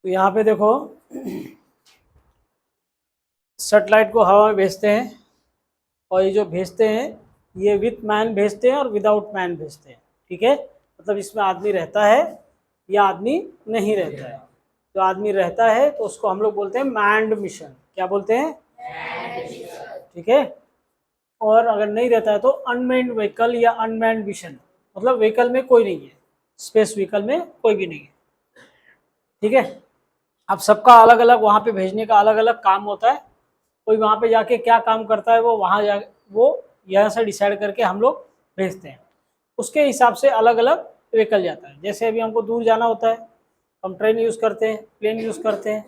तो यहाँ पे देखो, सेटेलाइट को हवा में भेजते हैं, और ये जो भेजते हैं ये विथ मैन भेजते हैं और विदाउट मैन भेजते हैं। ठीक है, मतलब इसमें आदमी रहता है या आदमी नहीं रहता है। जो आदमी रहता है तो उसको हम लोग बोलते हैं मैन्ड मिशन। क्या बोलते हैं? ठीक है। और अगर नहीं रहता है तो अनमैन्ड व्हीकल या अनमैन्ड मिशन, मतलब व्हीकल में कोई नहीं है, स्पेस व्हीकल में कोई भी नहीं है। ठीक है। अब सबका अलग अलग वहाँ पे भेजने का अलग अलग काम होता है। कोई वहाँ पे जाके क्या काम करता है वो वहाँ जा वो यहाँ से डिसाइड करके हम लोग भेजते हैं। उसके हिसाब से अलग अलग व्हीकल जाता है। जैसे अभी हमको दूर जाना होता है, हम ट्रेन यूज़ करते हैं, प्लेन यूज़ करते हैं।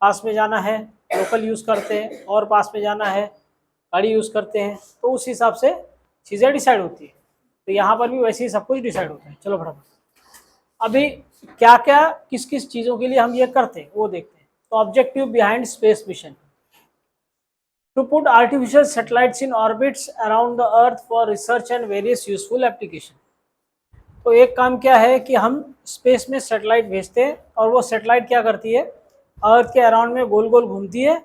पास में जाना है लोकल यूज़ करते हैं, और पास में जाना है गाड़ी यूज़ करते हैं। तो उस हिसाब से चीज़ें डिसाइड होती है। तो यहाँ पर भी वैसे ही सब कुछ डिसाइड होता है। चलो फटाफट अभी क्या क्या किस किस चीज़ों के लिए हम ये करते हैं वो देखते हैं। तो objective behind space mission, to put artificial satellites in orbits around the earth for research and various useful application। तो एक काम क्या है कि हम स्पेस में सैटेलाइट भेजते हैं, और वो सैटेलाइट क्या करती है, अर्थ के अराउंड में गोल गोल घूमती है,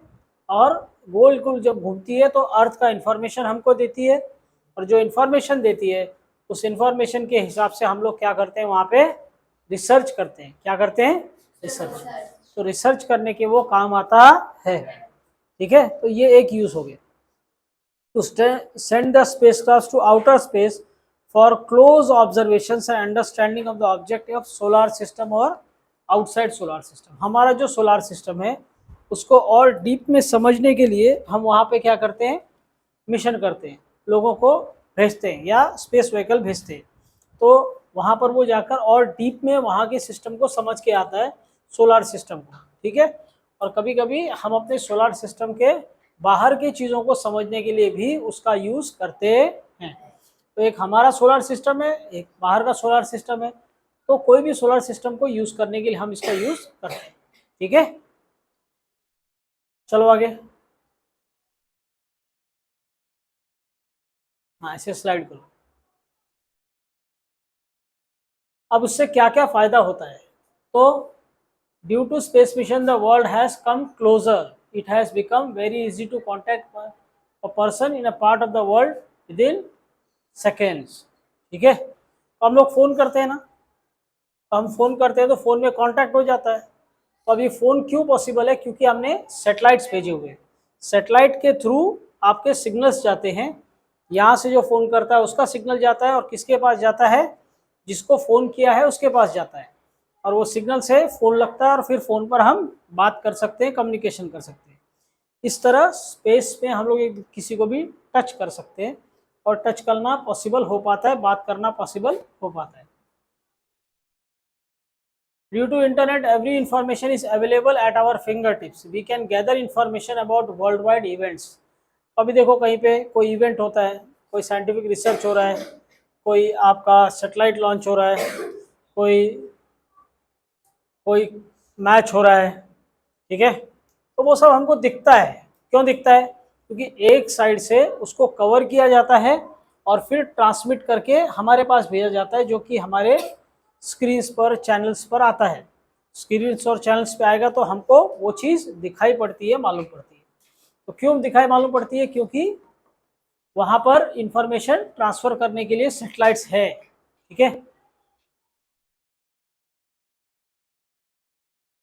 और गोल गोल जब घूमती है तो अर्थ का इन्फॉर्मेशन हमको देती है, और जो इन्फॉर्मेशन देती है उस इन्फॉर्मेशन के हिसाब से हम लोग क्या करते हैं, वहाँ पे रिसर्च करते हैं। क्या करते हैं? रिसर्च। तो रिसर्च करने के वो काम आता है। ठीक है, तो ये एक यूज हो गया। To send the spacecraft to outer space for close observation and understanding of the object of solar system और आउटसाइड सोलर सिस्टम। हमारा जो सोलर सिस्टम है उसको और डीप में समझने के लिए हम वहाँ पे क्या करते हैं, मिशन करते हैं, लोगों को भेजते हैं या स्पेस व्हीकल भेजते हैं। तो वहाँ पर वो जाकर और डीप में वहाँ के सिस्टम को समझ के आता है, सोलर सिस्टम को। ठीक है। और कभी कभी हम अपने सोलर सिस्टम के बाहर की चीज़ों को समझने के लिए भी उसका यूज़ करते हैं। तो एक हमारा सोलर सिस्टम है, एक बाहर का सोलर सिस्टम है। तो कोई भी सोलर सिस्टम को यूज़ करने के लिए हम इसका यूज़ करते हैं। ठीक है, चलो आगे। हाँ, ऐसे स्लाइड करो। अब उससे क्या क्या फ़ायदा होता है। तो due to space mission the world has come closer, it has become very easy to contact a person in a part of the world within seconds. ठीक है, तो हम लोग फ़ोन करते हैं ना, तो हम फ़ोन करते हैं तो फ़ोन में कांटेक्ट हो जाता है। तो अभी फ़ोन क्यों पॉसिबल है, क्योंकि हमने सैटेलाइट्स भेजे हुए हैं। सैटेलाइट के थ्रू आपके सिग्नल्स जाते हैं, यहाँ से जो फ़ोन करता है उसका सिग्नल जाता है, और किसके पास जाता है, जिसको फ़ोन किया है उसके पास जाता है, और वो सिग्नल से फ़ोन लगता है, और फिर फ़ोन पर हम बात कर सकते हैं, कम्युनिकेशन कर सकते हैं। इस तरह स्पेस में हम लोग एक किसी को भी टच कर सकते हैं, और टच करना पॉसिबल हो पाता है, बात करना पॉसिबल हो पाता है। Due to internet, every information is available at our fingertips. We can gather information about worldwide events. अभी देखो कहीं पे कोई इवेंट होता है, कोई साइंटिफिक रिसर्च हो रहा है, कोई आपका सैटेलाइट लॉन्च हो रहा है, कोई कोई मैच हो रहा है। ठीक है, तो वो सब हमको दिखता है। क्यों दिखता है? क्योंकि एक साइड से उसको कवर किया जाता है और फिर ट्रांसमिट करके हमारे पास भेजा जाता है, जो कि हमारे स्क्रीन्स पर, चैनल्स पर आता है। स्क्रीन्स और चैनल्स पे आएगा तो हमको वो चीज़ दिखाई पड़ती है, मालूम पड़ती है। तो क्यों दिखाई मालूम पड़ती है? क्योंकि वहाँ पर इंफॉर्मेशन ट्रांसफ़र करने के लिए सैटेलाइट्स है। ठीक है,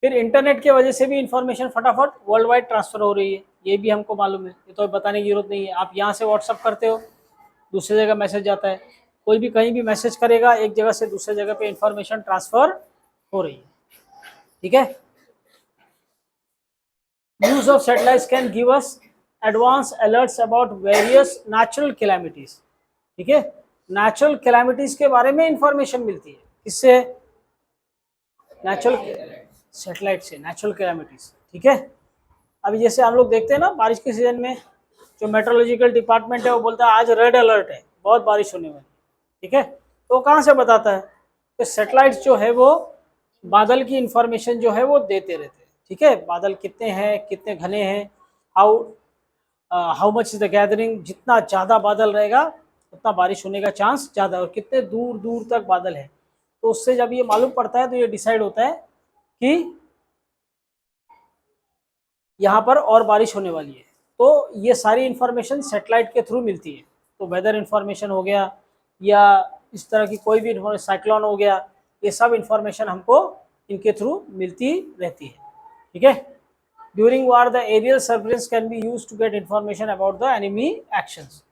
फिर इंटरनेट की वजह से भी इंफॉर्मेशन फटाफट वर्ल्ड वाइड ट्रांसफ़र हो रही है, ये भी हमको मालूम है, ये तो बताने की जरूरत नहीं है। आप यहाँ से व्हाट्सअप करते हो, दूसरी जगह मैसेज जाता है, कोई भी कहीं भी मैसेज करेगा, एक जगह से दूसरे जगह पे इंफॉर्मेशन ट्रांसफ़र हो रही है। ठीक है, use of satellites can give us advance alerts about various natural calamities. ठीक है, नेचुरल कैलामिटीज के बारे में इंफॉर्मेशन मिलती है, किससे? नेचुरल सैटेलाइट से, नेचुरल कैलामिटीज। ठीक है, अभी जैसे हम लोग देखते हैं ना बारिश के सीजन में, जो मेट्रोलॉजिकल डिपार्टमेंट है वो बोलता है आज रेड अलर्ट है, बहुत बारिश होने वाली। ठीक है, तो वो कहाँ से बताता है? तो सैटेलाइट्स जो है वो बादल की इंफॉर्मेशन जो है वो देते रहते हैं। ठीक है, बादल कितने हैं, कितने घने हैं, how how much is the gathering, जितना ज़्यादा बादल रहेगा उतना बारिश होने का चांस ज़्यादा है, और कितने दूर दूर तक बादल है। तो उससे जब ये मालूम पड़ता है तो ये डिसाइड होता है कि यहाँ पर और बारिश होने वाली है। तो ये सारी इन्फॉर्मेशन सेटेलाइट के थ्रू मिलती है। तो वेदर इन्फॉर्मेशन हो गया या इस तरह की कोई भी साइक्लोन हो गया, ये सब इन्फॉर्मेशन हमको इनके थ्रू मिलती रहती है। ठीक है। During war the aerial surveillance can be use to get information about the enemy actions.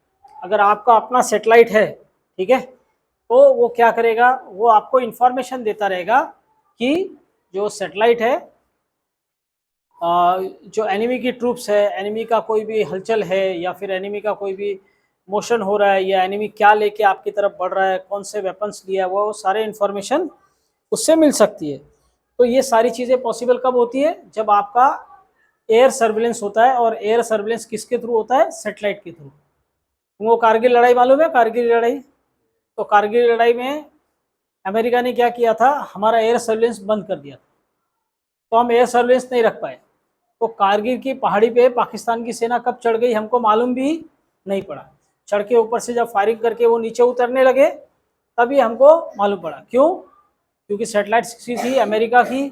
अगर आपका अपना सेटेलाइट है, ठीक है, तो वो क्या करेगा, वो आपको इन्फॉर्मेशन देता रहेगा कि जो सेटेलाइट है, जो एनिमी की ट्रूप्स है, एनिमी का कोई भी हलचल है या फिर एनिमी का कोई भी मोशन हो रहा है या एनिमी क्या लेके आपकी तरफ बढ़ रहा है, कौन से वेपन्स लिया, वो सारे इन्फॉर्मेशन उससे मिल सकती है। तो ये सारी चीज़ें पॉसिबल कब होती है, जब आपका एयर सर्विलेंस होता है। और एयर सर्विलेंस किसके थ्रू होता है, सेटेलाइट के थ्रू। वो कारगिल लड़ाई मालूम है, कारगिल लड़ाई? तो कारगिल लड़ाई में अमेरिका ने क्या किया था, हमारा एयर सर्विलेंस बंद कर दिया था, तो हम एयर सर्विलेंस नहीं रख पाए। तो कारगिल की पहाड़ी पे पाकिस्तान की सेना कब चढ़ गई हमको मालूम भी नहीं पड़ा। चढ़ के ऊपर से जब फायरिंग करके वो नीचे उतरने लगे तभी हमको मालूम पड़ा। क्यों? क्योंकि सेटेलाइट्स किसी थी, अमेरिका की,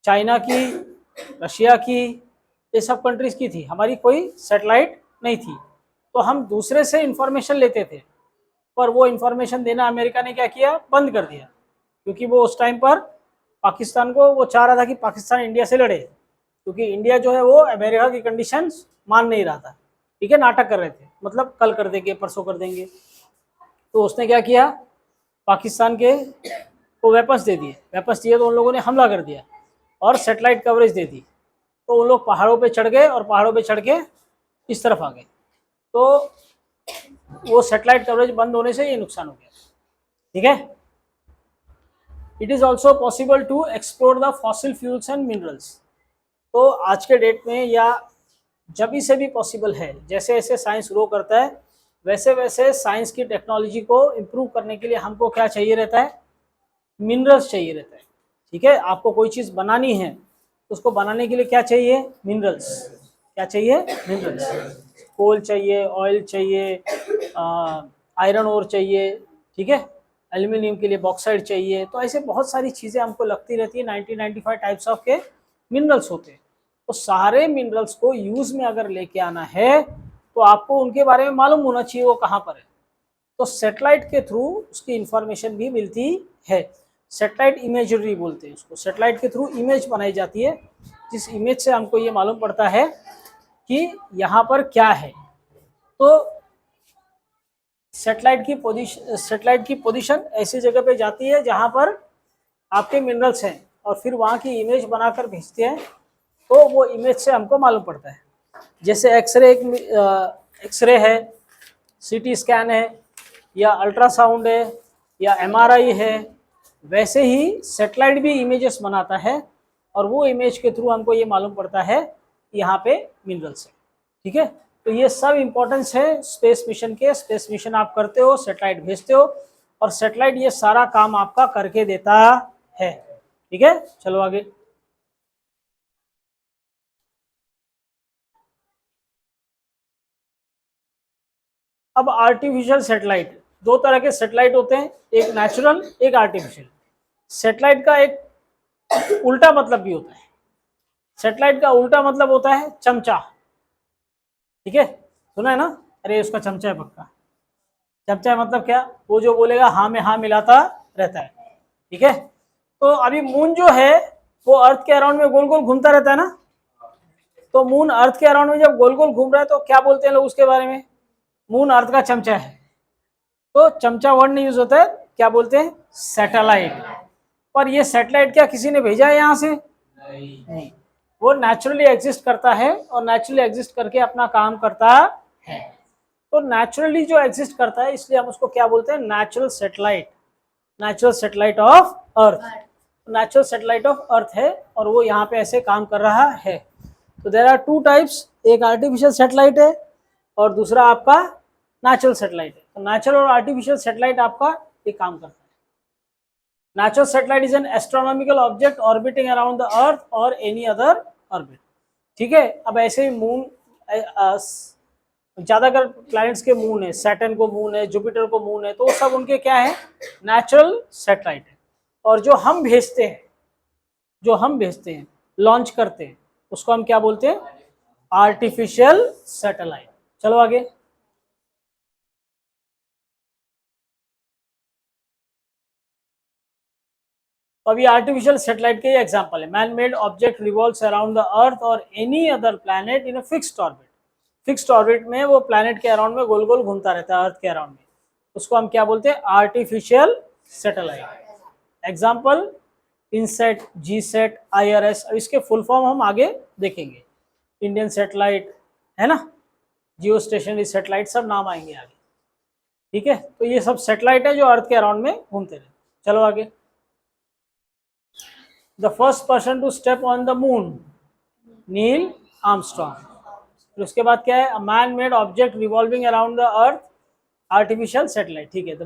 चाइना की, रशिया की, ये सब कंट्रीज की थी, हमारी कोई सेटेलाइट नहीं थी। तो हम दूसरे से इंफॉर्मेशन लेते थे, पर वो इंफॉर्मेशन देना अमेरिका ने क्या किया, बंद कर दिया। क्योंकि वो उस टाइम पर पाकिस्तान को वो चाह रहा था कि पाकिस्तान इंडिया से लड़े, क्योंकि इंडिया जो है वो अमेरिका की कंडीशंस मान नहीं रहा था। ठीक है, नाटक कर रहे थे, मतलब कल कर देंगे, परसों कर देंगे। तो उसने क्या किया, पाकिस्तान के को वेपन्स दे दिए। वेपन्स दिए तो उन लोगों ने हमला कर दिया और सेटेलाइट कवरेज दे दी। तो उन लोग पहाड़ों पे चढ़ गए और पहाड़ों पे चढ़ के इस तरफ आ गए। तो वो सेटेलाइट कवरेज बंद होने से ये नुकसान हो गया। ठीक है। It is also possible to explore the fossil fuels and minerals. तो आज के डेट में या जब से भी पॉसिबल है, जैसे जैसे साइंस ग्रो करता है वैसे वैसे साइंस की टेक्नोलॉजी को इम्प्रूव करने के लिए हमको क्या चाहिए रहता है, मिनरल्स चाहिए रहता है। ठीक है, आपको कोई चीज़ बनानी है तो उसको बनाने के लिए क्या चाहिए, मिनरल्स। क्या चाहिए, मिनरल्स। कोल चाहिए, ऑयल चाहिए, आयरन ओर चाहिए, ठीक है, एल्यूमिनियम के लिए बॉक्साइड चाहिए। तो ऐसे बहुत सारी चीज़ें हमको लगती रहती है। 1995 टाइप्स ऑफ के मिनरल्स होते हैं। तो सारे मिनरल्स को यूज़ में अगर लेके आना है तो आपको उनके बारे में मालूम होना चाहिए वो कहाँ पर है। तो सेटेलाइट के थ्रू उसकी इंफॉर्मेशन भी मिलती है। सेटेलाइट इमेजरी बोलते हैं उसको। सेटेलाइट के थ्रू इमेज बनाई जाती है, जिस इमेज से हमको ये मालूम पड़ता है कि यहाँ पर क्या है। तो सेटेलाइट की पोजीशन ऐसी जगह पे जाती है जहाँ पर आपके मिनरल्स हैं और फिर वहाँ की इमेज बनाकर भेजते हैं। तो वो इमेज से हमको मालूम पड़ता है। जैसे एक्सरे है, सीटी स्कैन है, या अल्ट्रासाउंड है, या एमआरआई है, वैसे ही सेटेलाइट भी इमेजेस बनाता है और वो इमेज के थ्रू हमको ये मालूम पड़ता है कि यहाँ पे मिनरल्स है। ठीक है। तो ये सब इम्पोर्टेंस है स्पेस मिशन के। स्पेस मिशन आप करते हो, सेटेलाइट भेजते हो और सेटेलाइट ये सारा काम आपका करके देता है। ठीक है, चलो आगे। अब आर्टिफिशियल सेटेलाइट, दो तरह के सेटेलाइट होते हैं, एक नेचुरल, एक आर्टिफिशियल। सेटेलाइट का एक उल्टा मतलब भी होता है। सेटेलाइट का उल्टा मतलब होता है चमचा। ठीक है, सुना है ना, अरे उसका चमचा है पक्का। चमचा मतलब क्या, वो जो बोलेगा हाँ में हाँ मिलाता रहता है। ठीक है। तो अभी मून जो है वो अर्थ के अराउंड में गोल गोल घूमता रहता है ना। तो मून अर्थ के अराउंड में जब गोल गोल घूम रहा है तो क्या बोलते हैं लोग उसके बारे में, मून अर्थ का चमचा है। तो चमचा वर्ड नहीं यूज होता है, क्या बोलते हैं, सैटेलाइट। पर ये सैटेलाइट क्या किसी ने भेजा है यहाँ से, नहीं। वो नेचुरली एग्जिस्ट करता है और नेचुरली एग्जिस्ट करके अपना काम करता है। तो नेचुरली जो एग्जिस्ट करता है इसलिए हम उसको क्या बोलते हैं, natural satellite. Natural satellite of earth. Natural satellite of earth है और वो यहाँ पे ऐसे काम कर रहा है। तो देयर आर टू टाइप्स, एक आर्टिफिशियल सैटेलाइट है और दूसरा आपका नेचुरल सैटेलाइट है। तो नेचुरल और आर्टिफिशियल सैटेलाइट आपका एक काम करता है। Natural satellite is an astronomical object orbiting around the earth और एनी अदर ऑर्बिट। ठीक है। अब ऐसे ही मून, ज़्यादातर प्लैनेट्स के मून है, सैटर्न को मून है, जुपिटर को मून है, तो वो सब उनके क्या है, नेचुरल सैटेलाइट है। और जो हम भेजते हैं लॉन्च करते हैं, उसको हम क्या बोलते हैं, आर्टिफिशियल सैटेलाइट। चलो आगे। अभी आर्टिफिशियल सैटेलाइट के एग्जांपल है, man made object revolves around the earth और any other planet in a fixed orbit. Fixed orbit में वो प्लैनेट के अराउंड में गोल गोल घूमता रहता है, अर्थ के अराउंड में, उसको हम क्या बोलते हैं, आर्टिफिशियल सैटेलाइट। एग्जांपल इनसेट, जी सेट, IRS। अब इसके फुल फॉर्म हम आगे देखेंगे, इंडियन सैटेलाइट है ना, जियो स्टेशनरी सैटेलाइट, सब नाम आएंगे आगे, ठीक है। तो ये सब सैटेलाइट है जो अर्थ के अराउंड में घूमते रहते। चलो आगे। The first person to step on the moon, Neil Armstrong. फिर उसके बाद क्या है, a man made object revolving around the earth, artificial satellite, ठीक है। The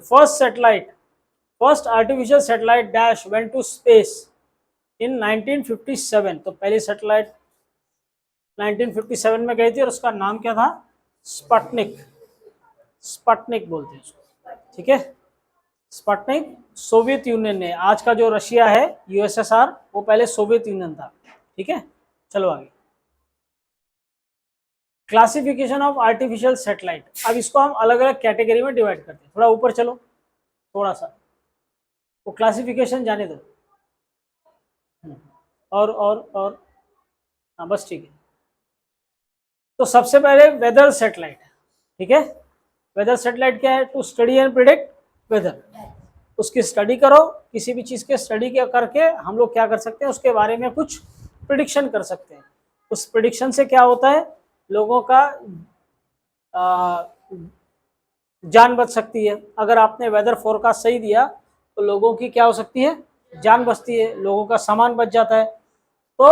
first artificial satellite dash went to space in 1957। तो पहली सैटेलाइट 1957 में गई थी और उसका नाम क्या था, स्पटनिक। स्पटनिक बोलते हैं उसको, ठीक है। स्पटनिक सोवियत यूनियन ने, आज का जो रशिया है USSR, वो पहले सोवियत यूनियन था, ठीक है। चलो आगे। Classification of artificial satellite. अब इसको हम अलग अलग कैटेगरी में डिवाइड करते हैं। थोड़ा ऊपर चलो, थोड़ा सा वो क्लासिफिकेशन जाने दो। और हाँ बस ठीक है। तो सबसे पहले वेदर सैटेलाइट, ठीक है। वेदर सैटेलाइट क्या है, to study and predict weather. उसकी स्टडी करो, किसी भी चीज़ के स्टडी क्या करके हम लोग क्या कर सकते हैं, उसके बारे में कुछ प्रिडिक्शन कर सकते हैं। उस प्रिडिक्शन से क्या होता है, लोगों का जान बच सकती है। अगर आपने वेदर फोरकास्ट सही दिया तो लोगों की क्या हो सकती है, जान बचती है, लोगों का सामान बच जाता है। तो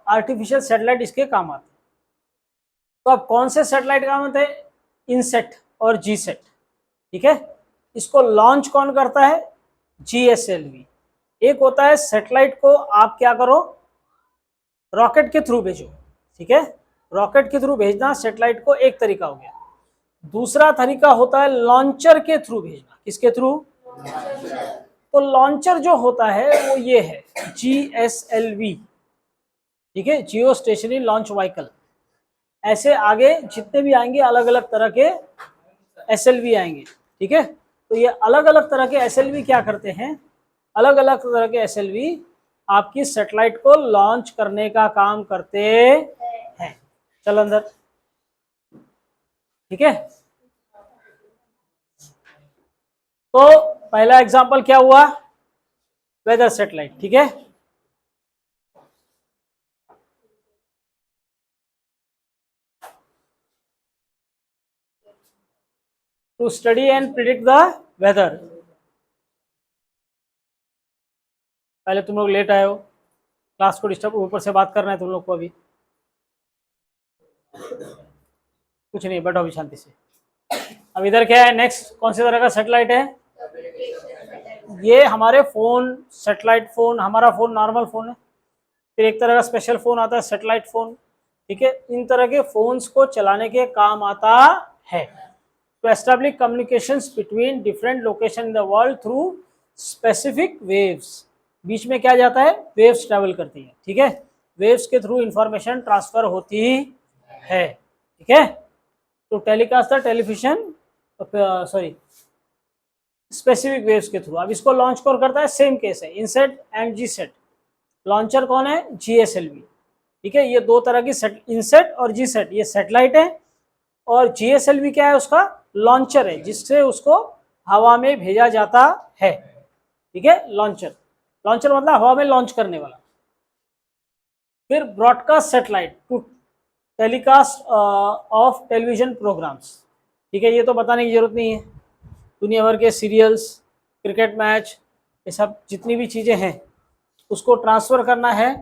आर्टिफिशियल सैटेलाइट इसके काम आते हैं। तो अब कौन से सैटेलाइट काम आते हैं, इनसेट और जी सेट, ठीक है। इसको लॉन्च कौन करता है, GSLV। एक होता है सैटेलाइट को आप क्या करो, रॉकेट के थ्रू भेजो, ठीक है। रॉकेट के थ्रू भेजना सैटेलाइट को एक तरीका हो गया। दूसरा तरीका होता है लॉन्चर के थ्रू भेजना। किसके थ्रू, तो लॉन्चर जो होता है वो ये है, GSLV, ठीक है, जियो स्टेशनरी लॉन्च व्हीकल। ऐसे आगे जितने भी आएंगे अलग अलग तरह के SLV आएंगे, ठीक है। तो ये अलग अलग तरह के SLV क्या करते हैं, अलग अलग तरह के SLV आपकी सैटेलाइट को लॉन्च करने का काम करते हैं। चल अंदर, ठीक है। तो पहला एग्जांपल क्या हुआ, वेदर सैटेलाइट, ठीक है। To study and predict the weather. पहले तुम लोग लेट आए हो, क्लास को डिस्टर्ब, ऊपर से बात करना है तुम लोग को। अभी कुछ नहीं, बैठो अभी शांति से। अब इधर क्या है, नेक्स्ट कौन सी तरह का सैटेलाइट है, ये हमारे फोन, सैटेलाइट फोन, हमारा फोन नॉर्मल फोन है। फिर एक तरह का स्पेशल फोन आता है सैटेलाइट फोन, ठीक है। इन तरह के फोन्स को चलाने के काम आता है। To establish communications between different location in the world through specific waves. बीच में क्या जाता है, वेव्स ट्रैवल करती है, ठीक है। वेव्स के थ्रू इंफॉर्मेशन ट्रांसफर होती है, ठीक है। तो telecast the television, sorry, specific waves के थ्रू। अब इसको लॉन्च कौन करता है, सेम केस है, INSAT and GSAT. Launcher कौन है, GSLV, ठीक है। ये दो तरह की इनसेट और जी सेट, ये सैटेलाइट है, और GSLV क्या है, उसका लॉन्चर है, जिससे उसको हवा में भेजा जाता है, ठीक है। लॉन्चर, लॉन्चर मतलब हवा में लॉन्च करने वाला। फिर broadcast satellite to telecast of television programmes, ठीक है। ये तो बताने की जरूरत नहीं है, दुनिया भर के सीरियल्स, क्रिकेट मैच, ये सब जितनी भी चीज़ें हैं उसको ट्रांसफ़र करना है।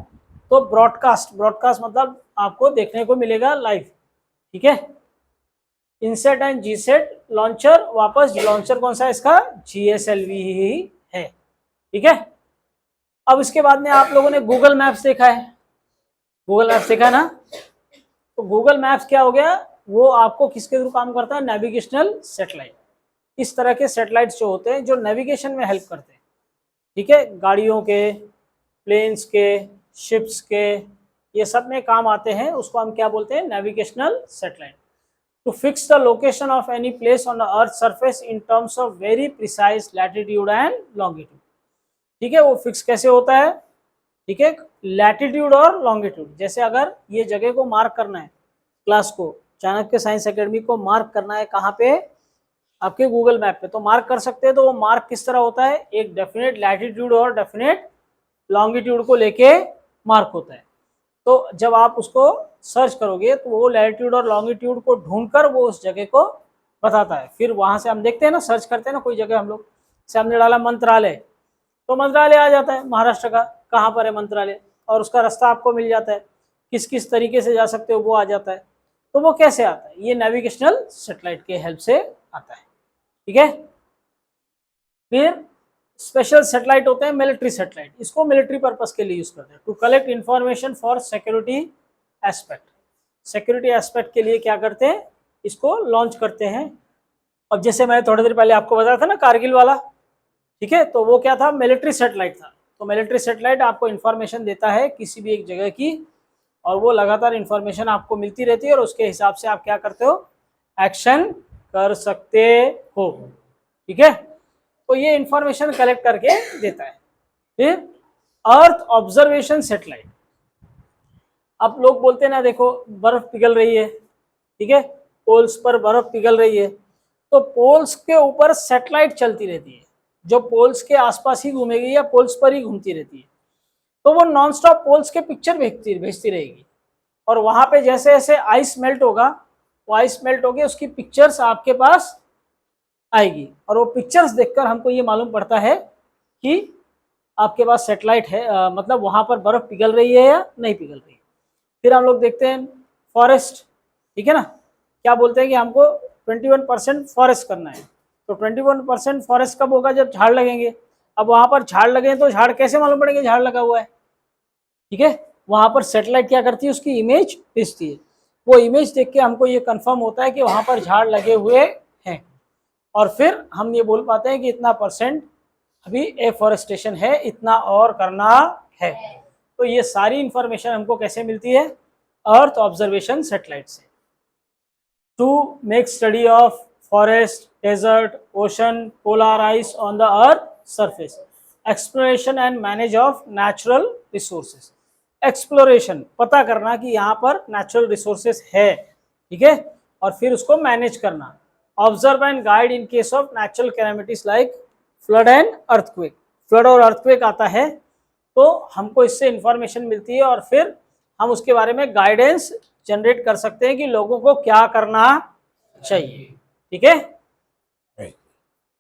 तो ब्रॉडकास्ट, ब्रॉडकास्ट मतलब आपको देखने को मिलेगा लाइव, ठीक है। INSAT and GSAT, launcher, वापस लॉन्चर कौन सा है इसका, GSLV ही है, ठीक है। अब इसके बाद में आप लोगों ने गूगल मैप्स देखा है, गूगल मैप्स देखा है ना। तो गूगल मैप्स क्या हो गया, वो आपको किसके थ्रू काम करता है, नेविगेशनल सैटेलाइट। इस तरह के सैटेलाइट्स जो होते हैं जो नेविगेशन में हेल्प करते हैं, ठीक है, गाड़ियों के, प्लेन्स के, शिप्स के, ये सब में काम आते हैं, उसको हम क्या बोलते हैं, navigational satellite. To fix the location of any place on the earth surface in terms of very precise latitude and longitude. ठीक है, वो फिक्स कैसे होता है, ठीक है, लैटिट्यूड और लॉन्गिट्यूड। जैसे अगर ये जगह को मार्क करना है, क्लास को, चाणक्य साइंस एकेडमी को मार्क करना है कहाँ पे, आपके गूगल मैप पे, तो मार्क कर सकते हैं। तो वो मार्क किस तरह होता है, एक डेफिनेट लैटिट्यूड और डेफिनेट लॉन्गिट्यूड को लेके मार्क होता है। तो जब आप उसको सर्च करोगे तो वो लैटिट्यूड और लॉन्गिट्यूड को ढूंढकर वो उस जगह को बताता है। फिर वहां से हम देखते हैं ना, सर्च करते हैं ना कोई जगह, हम लोग से हमने डाला मंत्रालय, तो मंत्रालय आ जाता है महाराष्ट्र का, कहाँ पर है मंत्रालय, और उसका रास्ता आपको मिल जाता है, किस किस तरीके से जा सकते हो वो आ जाता है। तो वो कैसे आता है, ये नेविगेशनल सैटेलाइट के हेल्प से आता है। ठीक है, फिर स्पेशल सैटेलाइट होते हैं मिलिट्री सैटेलाइट, इसको मिलिट्री पर्पस के लिए यूज करते हैं। To collect information for security aspect, security aspect के लिए क्या करते हैं, इसको लॉन्च करते हैं। अब जैसे मैं थोड़ी देर पहले आपको बताया था ना कारगिल वाला, ठीक है, तो वो क्या था, मिलिट्री सैटेलाइट था। तो मिलिट्री सैटेलाइट आपको इंफॉर्मेशन देता है किसी भी एक जगह की, और वो लगातार इंफॉर्मेशन आपको मिलती रहती है, और उसके हिसाब से आप क्या करते हो, एक्शन कर सकते हो। ठीक है, तो ये इंफॉर्मेशन कलेक्ट करके देता है। फिर अर्थ ऑब्जर्वेशन सैटेलाइट, अब लोग बोलते हैं ना, देखो बर्फ पिघल रही है, ठीक है, पोल्स पर बर्फ पिघल रही है, तो पोल्स के ऊपर सैटेलाइट चलती रहती है, जो पोल्स के आसपास ही घूमेगी या पोल्स पर ही घूमती रहती है। तो वो नॉन स्टॉप पोल्स के पिक्चर भेजती रहेगी, और वहां पे जैसे जैसे आइस मेल्ट होगा, वो आइस मेल्ट होगी, उसकी पिक्चर्स आपके पास आएगी, और वो पिक्चर्स देखकर हमको ये मालूम पड़ता है कि आपके पास सैटेलाइट है, मतलब वहां पर बर्फ पिघल रही है या नहीं पिघल रही है। फिर हम लोग देखते हैं फॉरेस्ट, ठीक है ना, क्या बोलते हैं कि हमको 21% फॉरेस्ट करना है। तो 21% फॉरेस्ट कब होगा, जब झाड़ लगेंगे। अब वहां पर झाड़ लगे तो झाड़ कैसे मालूम पड़ेंगे झाड़ लगा हुआ है, ठीक है, वहां पर सैटेलाइट क्या करती है, उसकी इमेज भेजती है। वो इमेज देख के हमको ये कंफर्म होता है कि वहां पर झाड़ लगे हुए हैं, और फिर हम ये बोल पाते हैं कि इतना परसेंट अभी एफॉरेस्टेशन है, इतना और करना है। तो ये सारी इंफॉर्मेशन हमको कैसे मिलती है, अर्थ ऑब्जर्वेशन सैटेलाइट से। To make study of forest, desert, ocean, polar ice on the earth surface, exploration and manage of natural resources. Exploration, पता करना कि यहाँ पर नेचुरल रिसोर्सेज है, ठीक है, और फिर उसको मैनेज करना। Observe and guide in case of natural calamities like flood and earthquake, flood और अर्थक्वेक आता है तो हमको इससे इंफॉर्मेशन मिलती है, और फिर हम उसके बारे में गाइडेंस जनरेट कर सकते हैं कि लोगों को क्या करना चाहिए। ठीक है,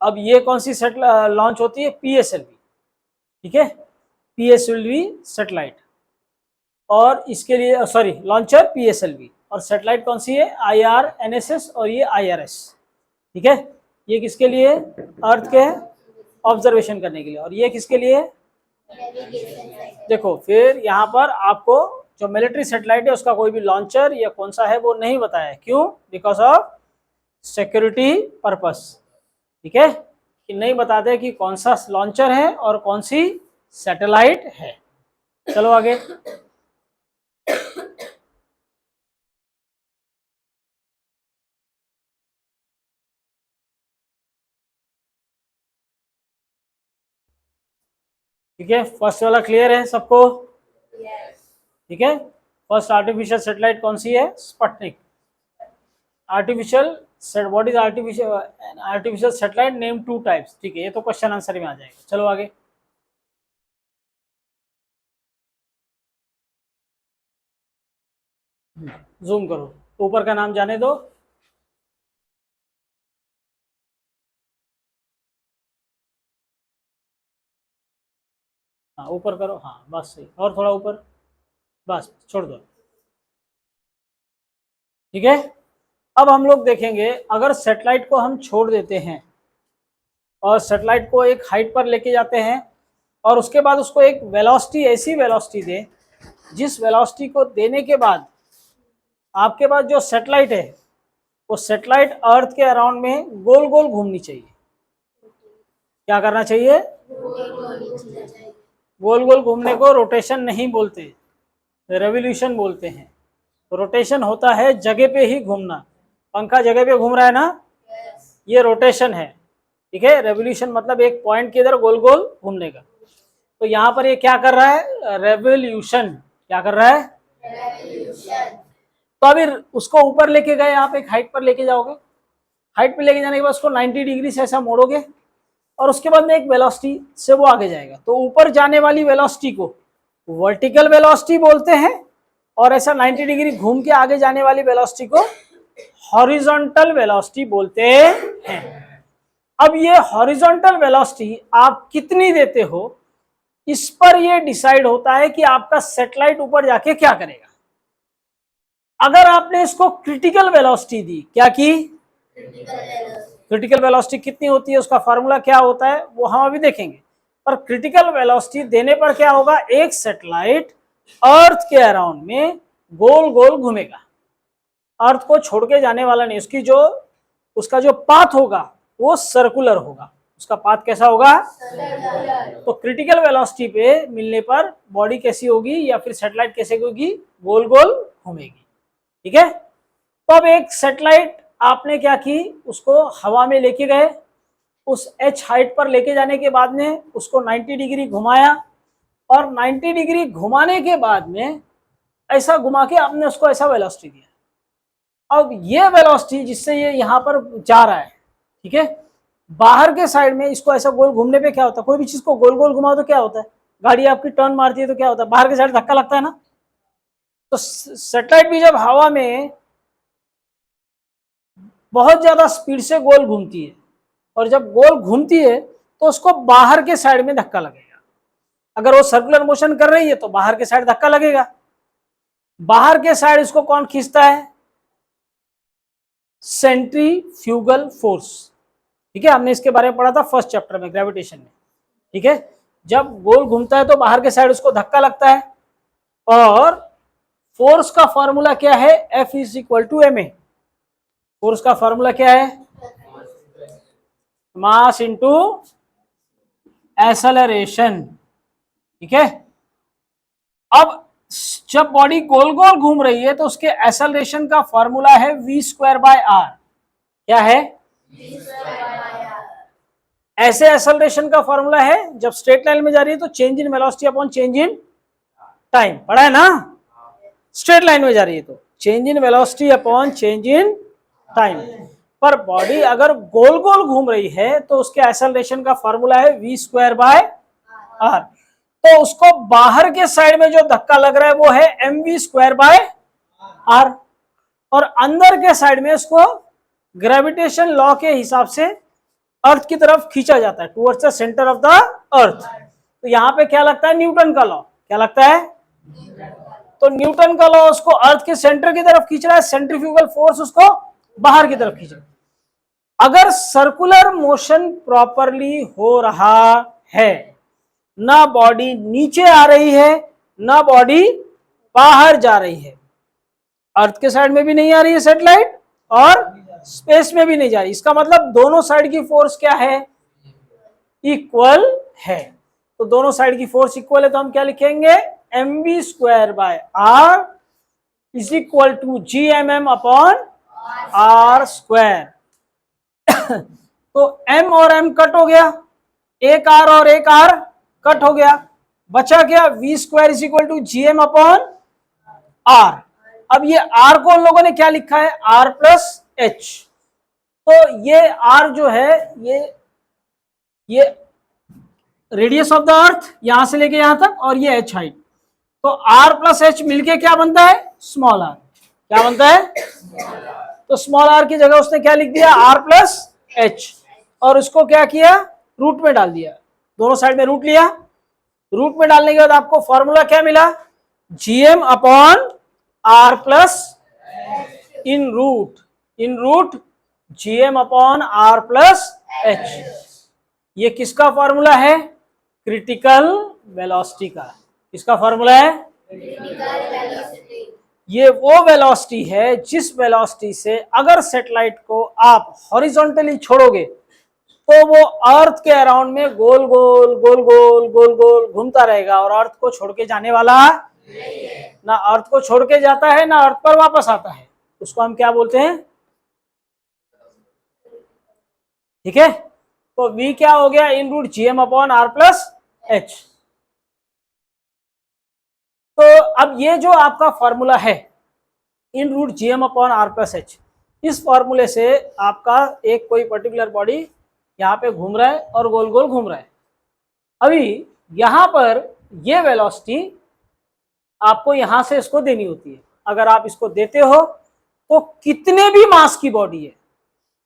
अब ये कौन सी लॉन्च होती है, पीएसएलवी, ठीक है, पीएसएलवी सैटेलाइट, और इसके लिए सॉरी लॉन्चर पीएसएलवी, और सैटेलाइट कौन सी है, IRNSS और ये IRS, ठीक है, ये किसके लिए, अर्थ के ऑब्जर्वेशन करने के लिए, और ये किसके लिए, देखो फिर यहाँ पर आपको जो मिलिट्री सैटेलाइट है उसका कोई भी लॉन्चर या कौन सा है वो नहीं बताया है, क्यों, बिकॉज ऑफ सिक्योरिटी पर्पस, ठीक है, कि नहीं बताते कि कौन सा लॉन्चर है और कौन सी सैटेलाइट है। चलो आगे, ठीक है, फर्स्ट वाला क्लियर है सबको, ठीक है। फर्स्ट आर्टिफिशियल सैटेलाइट कौन सी है, Sputnik. Artificial, what is artificial satellite, name 2 types, ठीक है, ये तो क्वेश्चन आंसर में आ जाएगा। चलो आगे, जूम करो, ऊपर का नाम जाने दो, हाँ ऊपर करो, हाँ बस सही, और थोड़ा ऊपर, बस छोड़ दो, ठीक है। अब हम लोग देखेंगे अगर सैटेलाइट को हम छोड़ देते हैं और सैटेलाइट को एक हाइट पर लेके जाते हैं, और उसके बाद उसको एक वेलोसिटी, ऐसी वेलोसिटी दें जिस वेलोसिटी को देने के बाद आपके पास जो सैटेलाइट है वो सैटेलाइट अर्थ के अराउंड में गोल गोल घूमनी चाहिए। क्या करना चाहिए, गोल गोल घूमने को रोटेशन नहीं बोलते, रेवोल्यूशन बोलते हैं। रोटेशन होता है जगह पे ही घूमना, पंखा जगह पे घूम रहा है ना, ये रोटेशन है, ठीक है। रेवोल्यूशन मतलब एक पॉइंट के इधर गोल गोल घूमने का। तो यहाँ पर ये क्या कर रहा है, रेवोल्यूशन, क्या कर रहा है, रेवोल्यूशन। तो अभी उसको ऊपर लेके गए, आप एक हाइट पर लेके जाओगे, हाइट पे लेके जाने के बाद उसको 90 डिग्री से ऐसा मोड़ोगे और उसके बाद में एक वेलोसिटी से वो आगे जाएगा। तो ऊपर जाने वाली वेलोसिटी को वर्टिकल वेलोसिटी बोलते हैं और ऐसा 90 डिग्री घूम के आगे जाने वाली वेलोसिटी को हॉरिजॉन्टल वेलोसिटी बोलते हैं। अब ये हॉरिजॉन्टल वेलोसिटी आप कितनी देते हो, इस पर ये डिसाइड होता है कि आपका सैटेलाइट ऊपर जाके क्या करेगा। अगर आपने इसको क्रिटिकल वेलोसिटी दी, क्या की, क्रिटिकल वेलोसिटी कितनी होती है, उसका फार्मूला क्या होता है वो हम अभी देखेंगे। पर क्रिटिकल वेलोसिटी देने पर क्या होगा, एक सैटेलाइट अर्थ के अराउंड में गोल गोल घूमेगा, अर्थ को छोड़ के जाने वाला नहीं, उसका जो पाथ होगा वो सर्कुलर होगा। उसका पाथ कैसा होगा, तो क्रिटिकल वेलोसिटी पे मिलने पर बॉडी कैसी होगी या फिर सैटेलाइट कैसे होगी, गोल गोल घूमेगी, ठीक है। तो अब एक सैटेलाइट आपने क्या की, उसको हवा में लेके गए, उस h हाइट पर लेके जाने के बाद में उसको 90 डिग्री घुमाया और 90 डिग्री घुमाने के बाद में ऐसा घुमा के आपने उसको ऐसा वेलोसिटी दिया। अब ये वेलोसिटी जिससे ये यहाँ पर जा रहा है, ठीक है, बाहर के साइड में इसको ऐसा गोल घूमने पे क्या होता है, कोई भी चीज को गोल गोल घुमाओ तो क्या होता है, गाड़ी आपकी टर्न मारती है तो क्या होता है, बाहर के साइड धक्का लगता है ना। तो सैटेलाइट भी जब हवा में बहुत ज्यादा स्पीड से गोल घूमती है और जब गोल घूमती है तो उसको बाहर के साइड में धक्का लगेगा। अगर वो सर्कुलर मोशन कर रही है तो बाहर के साइड धक्का लगेगा। बाहर के साइड इसको कौन खींचता है, सेंट्रीफ्यूगल फोर्स, ठीक है। हमने इसके बारे में पढ़ा था फर्स्ट चैप्टर में ग्रेविटेशन में, ठीक है। जब गोल घूमता है तो बाहर के साइड उसको धक्का लगता है और फोर्स का फॉर्मूला क्या है, F is equal to ma। Force का फॉर्मूला क्या है, मास इंटू एक्सेलरेशन, ठीक है। अब जब बॉडी गोल गोल घूम रही है तो उसके एक्सेलरेशन का फॉर्मूला है v²/r, क्या है, ऐसे एक्सेलरेशन का फॉर्मूला है जब स्ट्रेट लाइन में जा रही है तो change in velocity upon change in time, पढ़ा है ना। स्ट्रेट लाइन में जा रही है तो change in velocity upon change in time. पर बॉडी अगर गोल गोल घूम रही है तो उसके एक्सेलरेशन का फॉर्मूला है v²/r। तो उसको बाहर के साइड में जो धक्का लग रहा है वो है mv²/r और अंदर के साइड में उसको ग्रेविटेशन लॉ के हिसाब से अर्थ की तरफ खींचा जाता है, towards the centre of the अर्थ। तो यहाँ पे क्या लगता है, न्यूटन का लॉ, क्या लगता है, तो न्यूटन का लॉ उसको अर्थ के सेंटर की तरफ खींच रहा है, सेंट्रीफ्यूगल फोर्स उसको बाहर की तरफ खींच रहा है। अगर सर्कुलर मोशन प्रॉपरली हो रहा है, ना बॉडी नीचे आ रही है ना बॉडी बाहर जा रही है, अर्थ के साइड में भी नहीं आ रही है सैटेलाइट और स्पेस में भी नहीं जा रही, इसका मतलब दोनों साइड की फोर्स क्या है, इक्वल है। तो दोनों साइड की फोर्स इक्वल है तो हम क्या लिखेंगे, mv²/r is equal to gmm upon r²। तो m और m कट हो गया, एक r और एक r कट हो गया, बचा क्या, v² is equal to gm upon r। अब ये r को उन लोगों ने क्या लिखा है, r प्लस h। तो ये r जो है ये रेडियस ऑफ द अर्थ यहां से लेके यहां तक और ये h हाइट, तो r प्लस h मिलके क्या बनता है, स्मॉल r। क्या बनता है, तो स्मॉल r की जगह उसने क्या लिख दिया, r प्लस h और उसको क्या किया, रूट में डाल दिया, दोनों साइड में रूट लिया। रूट में डालने के बाद आपको फॉर्मूला क्या मिला, gm upon r plus in root gm upon r plus h। ये किसका फॉर्मूला है, क्रिटिकल वेलोसिटी का। किसका फॉर्मूला है, ये वो वेलोसिटी है जिस वेलोसिटी से अगर सैटेलाइट को आप हॉरिजॉन्टली छोड़ोगे तो वो अर्थ के अराउंड में गोल गोल गोल गोल गोल गोल घूमता रहेगा और अर्थ को छोड़ के जाने वाला नहीं है। ना अर्थ को छोड़ के जाता है ना अर्थ पर वापस आता है, उसको हम क्या बोलते हैं? ठीक है, तो v क्या हो गया? In root G M upon R plus H. तो अब ये जो आपका फॉर्मूला है in root G M upon R plus H, इस फॉर्मूले से आपका एक कोई पर्टिकुलर बॉडी यहाँ पे घूम रहा है और गोल गोल घूम रहा है। अभी यहाँ पर ये वेलोसिटी आपको यहाँ से इसको देनी होती है। अगर आप इसको देते हो तो कितने भी मास की बॉडी है,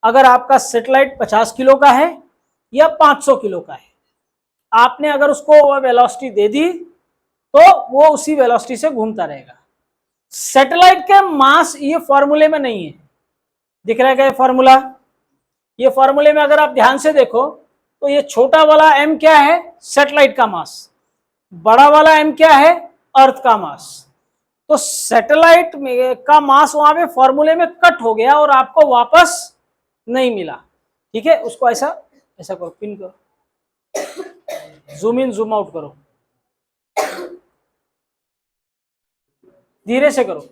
अगर आपका सैटेलाइट 50 किलो का है या 500 किलो का है, आपने अगर उसको वो वेलोसिटी दे दी तो वो उसी वेलोसिटी से घूमता रहेगा। सैटेलाइट का मास ये फॉर्मूले में नहीं है, दिख रहा है क्या ये फॉर्मूला? ये फॉर्मूले में अगर आप ध्यान से देखो तो ये छोटा वाला m क्या है? सैटेलाइट का मास। बड़ा वाला m क्या है? अर्थ का मास। तो सैटेलाइट का मास वहां पे फॉर्मूले में कट हो गया और आपको वापस नहीं मिला। ठीक है, उसको ऐसा ऐसा करो, पिन करो, जूम इन जूम आउट करो, धीरे से करो,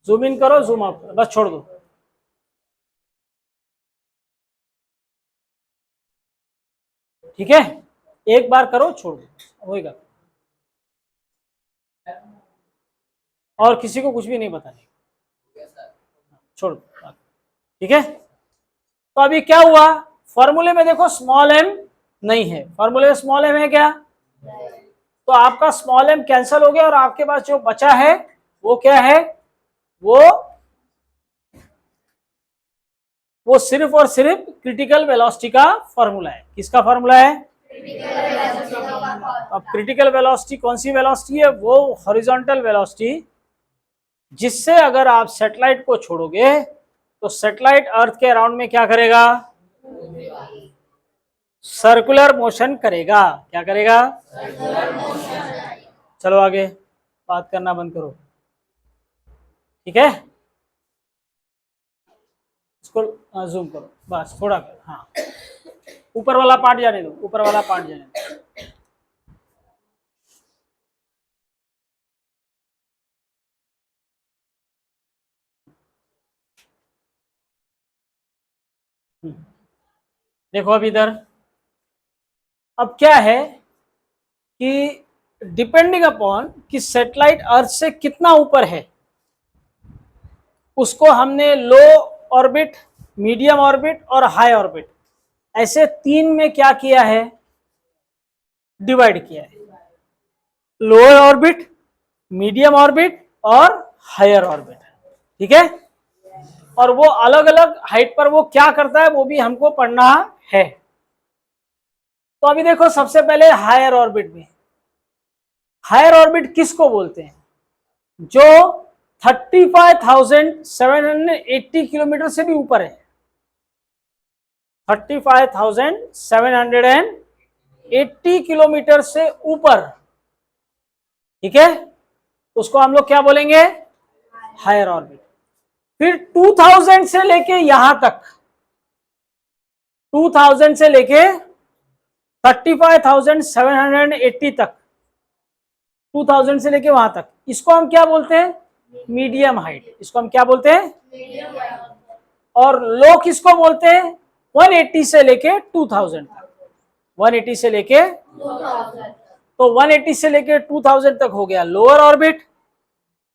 जूम इन करो जूम आउट करो, बस छोड़ दो। ठीक है, एक बार करो छोड़ दो, होएगा। और किसी को कुछ भी नहीं बताने, छोड़ दो। ठीक है, तो अभी क्या हुआ? फॉर्मूले में देखो स्मॉल m नहीं है, फॉर्मूले में स्मॉल m है क्या? तो आपका स्मॉल m कैंसिल हो गया और आपके पास जो बचा है वो क्या है? वो सिर्फ और सिर्फ क्रिटिकल वेलोसिटी का फॉर्मूला है। किसका फॉर्मूला है? अब क्रिटिकल वेलोसिटी कौन सी वेलोसिटी है? वो हॉरिजॉन्टल वेलोसिटी जिससे अगर आप सैटेलाइट को छोड़ोगे तो सैटेलाइट अर्थ के अराउंड में क्या करेगा? सर्कुलर मोशन करेगा। क्या करेगा? चलो आगे, बात करना बंद करो। ठीक है, इसको जूम करो, बस थोड़ा कर, हाँ, ऊपर वाला पार्ट जाने दो, ऊपर वाला पार्ट जाने दो। देखो अब इधर, अब क्या है कि डिपेंडिंग अपॉन कि सैटेलाइट अर्थ से कितना ऊपर है, उसको हमने लो ऑर्बिट, मीडियम ऑर्बिट और हाई ऑर्बिट ऐसे तीन में क्या किया है? डिवाइड किया है। लोअर ऑर्बिट, मीडियम ऑर्बिट और हायर ऑर्बिट। ठीक है, और वो अलग अलग हाइट पर वो क्या करता है वो भी हमको पढ़ना है। तो अभी देखो सबसे पहले हायर ऑर्बिट में, हायर ऑर्बिट किसको बोलते हैं? जो 35,780 किलोमीटर से भी ऊपर है। 35,780 किलोमीटर से ऊपर। ठीक है, उसको हम लोग क्या बोलेंगे? Higher orbit. फिर 2000 से लेके यहां तक, 2000 से लेके 35,780 तक, 2000 से लेके वहां तक, इसको हम क्या बोलते हैं? Medium height. इसको हम क्या बोलते हैं? और लो किसको बोलते हैं? 180 से लेके 2000 तक, 180 से लेके, तो 180 से लेके 2000 तक हो गया लोअर ऑर्बिट,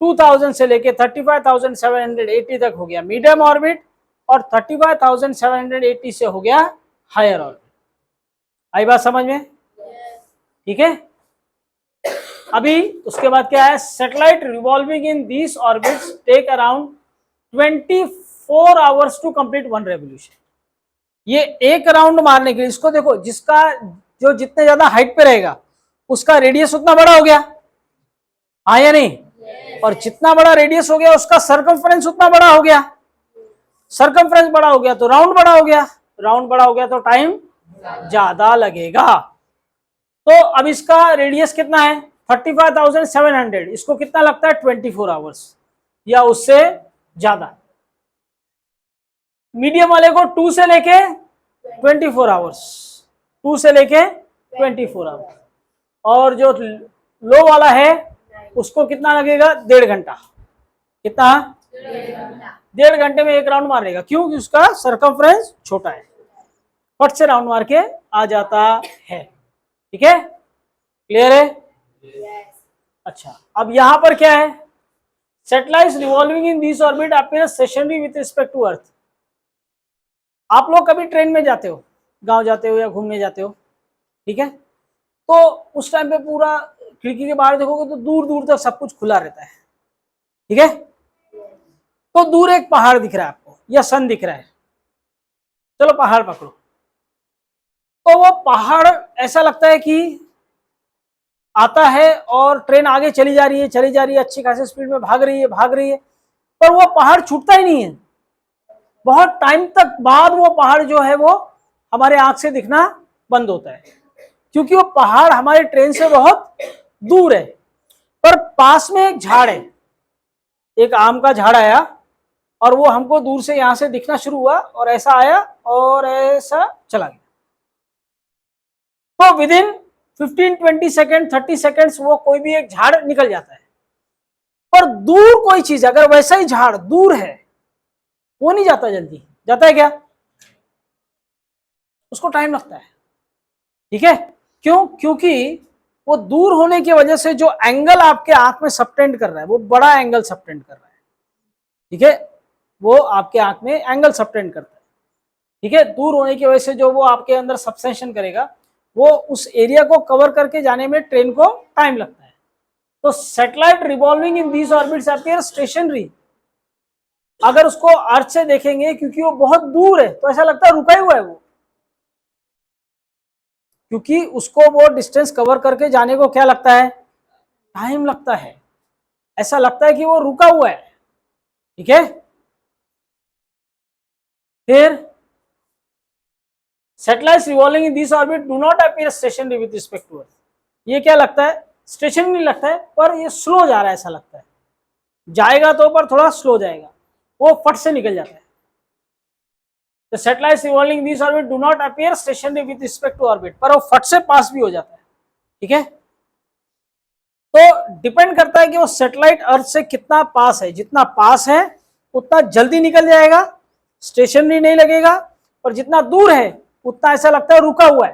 2000 से लेके 35,780 तक हो गया मीडियम ऑर्बिट, और 35,780 से हो गया हायर ऑर्बिट। आई बात समझ में? ठीक है, अभी उसके बाद क्या है? Satellite revolving in this orbits take around 24 hours to complete one revolution. ये एक राउंड मारने के लिए, इसको देखो, जिसका जो जितने ज्यादा हाइट पे रहेगा उसका रेडियस उतना बड़ा हो गया, हाँ या नहीं? और जितना बड़ा रेडियस हो गया उसका सर्कमफ्रेंस उतना बड़ा हो गया, सर्कमफ्रेंस बड़ा हो गया तो राउंड बड़ा हो गया, राउंड बड़ा हो गया तो टाइम ज्यादा लगेगा। तो अब इसका रेडियस कितना है? 35,700, इसको कितना लगता है? 24 आवर्स या उससे ज्यादा। मीडियम वाले को 2 से लेके 24 आवर्स, 2 से लेके 24 आवर्स, और जो लो वाला है उसको कितना लगेगा? 1.5 घंटा। कितना? 1.5 घंटे में एक राउंड मारेगा। क्यों? क्योंकि उसका सर्कमफ्रेंस छोटा है, फट से राउंड मार के आ जाता है। ठीक है, क्लियर है? अच्छा, अब यहां पर क्या है? Satellite revolving in this orbit appears stationary with respect to earth. आप लोग कभी ट्रेन में जाते हो, गांव जाते हो या घूमने जाते हो, ठीक है, तो उस टाइम पे पूरा खिड़की के बाहर देखोगे तो दूर दूर तक सब कुछ खुला रहता है, ठीक है। तो दूर एक पहाड़ दिख रहा है आपको या सन दिख रहा है, चलो पहाड़ पकड़ो, तो वो पहाड़ ऐसा लगता है कि आता है और ट्रेन आगे चली जा रही है, चली जा रही है, अच्छी खासी स्पीड में भाग रही है, भाग रही है, पर वो पहाड़ छूटता ही नहीं है। बहुत टाइम तक बाद वो पहाड़ जो है वो हमारे आंख से दिखना बंद होता है, क्योंकि वो पहाड़ हमारे ट्रेन से बहुत दूर है। पर पास में एक झाड़ है, एक आम का झाड़ आया और वो हमको दूर से यहां से दिखना शुरू हुआ और ऐसा आया और ऐसा चला गया। तो विद इन 15-20 सेकेंड 30 सेकेंड्स वो कोई भी एक झाड़ निकल जाता है। पर दूर कोई चीज अगर वैसा ही झाड़ दूर है, वो नहीं जाता जल्दी, जाता है क्या? उसको टाइम लगता है, ठीक है। क्यों? क्योंकि वो दूर होने की वजह से जो एंगल आपके आंख में सबटेंड कर रहा है वो बड़ा एंगल सबटेंड कर रहा है, ठीक है, वो आपके आंख में एंगल सबटेंड करता है, ठीक है। दूर होने की वजह से जो वो आपके अंदर सबसेंशन करेगा, वो उस एरिया को कवर करके जाने में ट्रेन को टाइम लगता है। तो satellite revolving in these orbits appear stationary. अगर उसको अर्थ से देखेंगे, क्योंकि वो बहुत दूर है, तो ऐसा लगता है रुका ही हुआ है वो, क्योंकि उसको वो डिस्टेंस कवर करके जाने को क्या लगता है? टाइम लगता है। ऐसा लगता है कि वो रुका हुआ है, ठीक है। फिर satellites revolving in this orbit do not appear stationary with respect to earth. ये क्या लगता है? स्टेशनरी लगता है, पर ये स्लो जा रहा है, ऐसा लगता है। जाएगा तो पर थोड़ा स्लो जाएगा, वो फट से निकल जाता है। The satellites revolving in this orbit do not appear stationary with respect to orbit, पर वो फट से पास भी हो जाता है, ठीक है। तो डिपेंड करता है कि वो सैटेलाइट अर्थ से कितना पास है। जितना पास है उतना जल्दी निकल जाएगा, स्टेशनरी नहीं लगेगा, और जितना दूर है उतना ऐसा लगता है रुका हुआ है,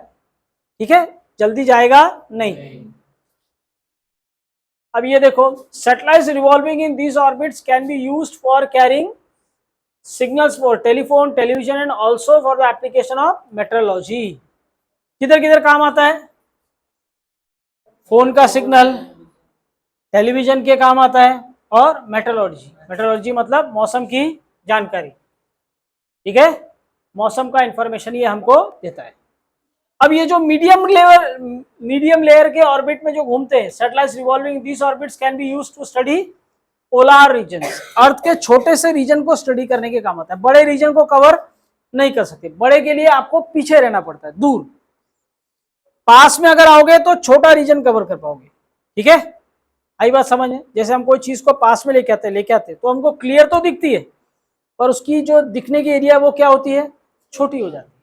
ठीक है, जल्दी जाएगा नहीं। अब ये देखो, satellites revolving in these orbits can be used for carrying signals for telephone, television and also for the application of meteorology। किधर किधर काम आता है? फोन का सिग्नल, टेलीविजन के काम आता है, और मेट्रोलॉजी। मेट्रोलॉजी मतलब मौसम की जानकारी, ठीक है, मौसम का इंफॉर्मेशन ये हमको देता है। अब ये जो मीडियम लेयर के ऑर्बिट में जो घूमते हैं, satellites revolving this orbits can be used to study polar region. Earth के छोटे से रीजन को स्टडी करने के काम आता है। बड़े रीजन को कवर नहीं कर सकते, बड़े के लिए आपको पीछे रहना पड़ता है, दूर। पास में अगर आओगे तो छोटा रीजन कवर कर पाओगे, ठीक है। आई बात समझ में? जैसे हम कोई चीज को पास में लेके आते तो हमको क्लियर तो दिखती है, पर उसकी जो दिखने की एरिया वो क्या होती है? छोटी हो जाती है।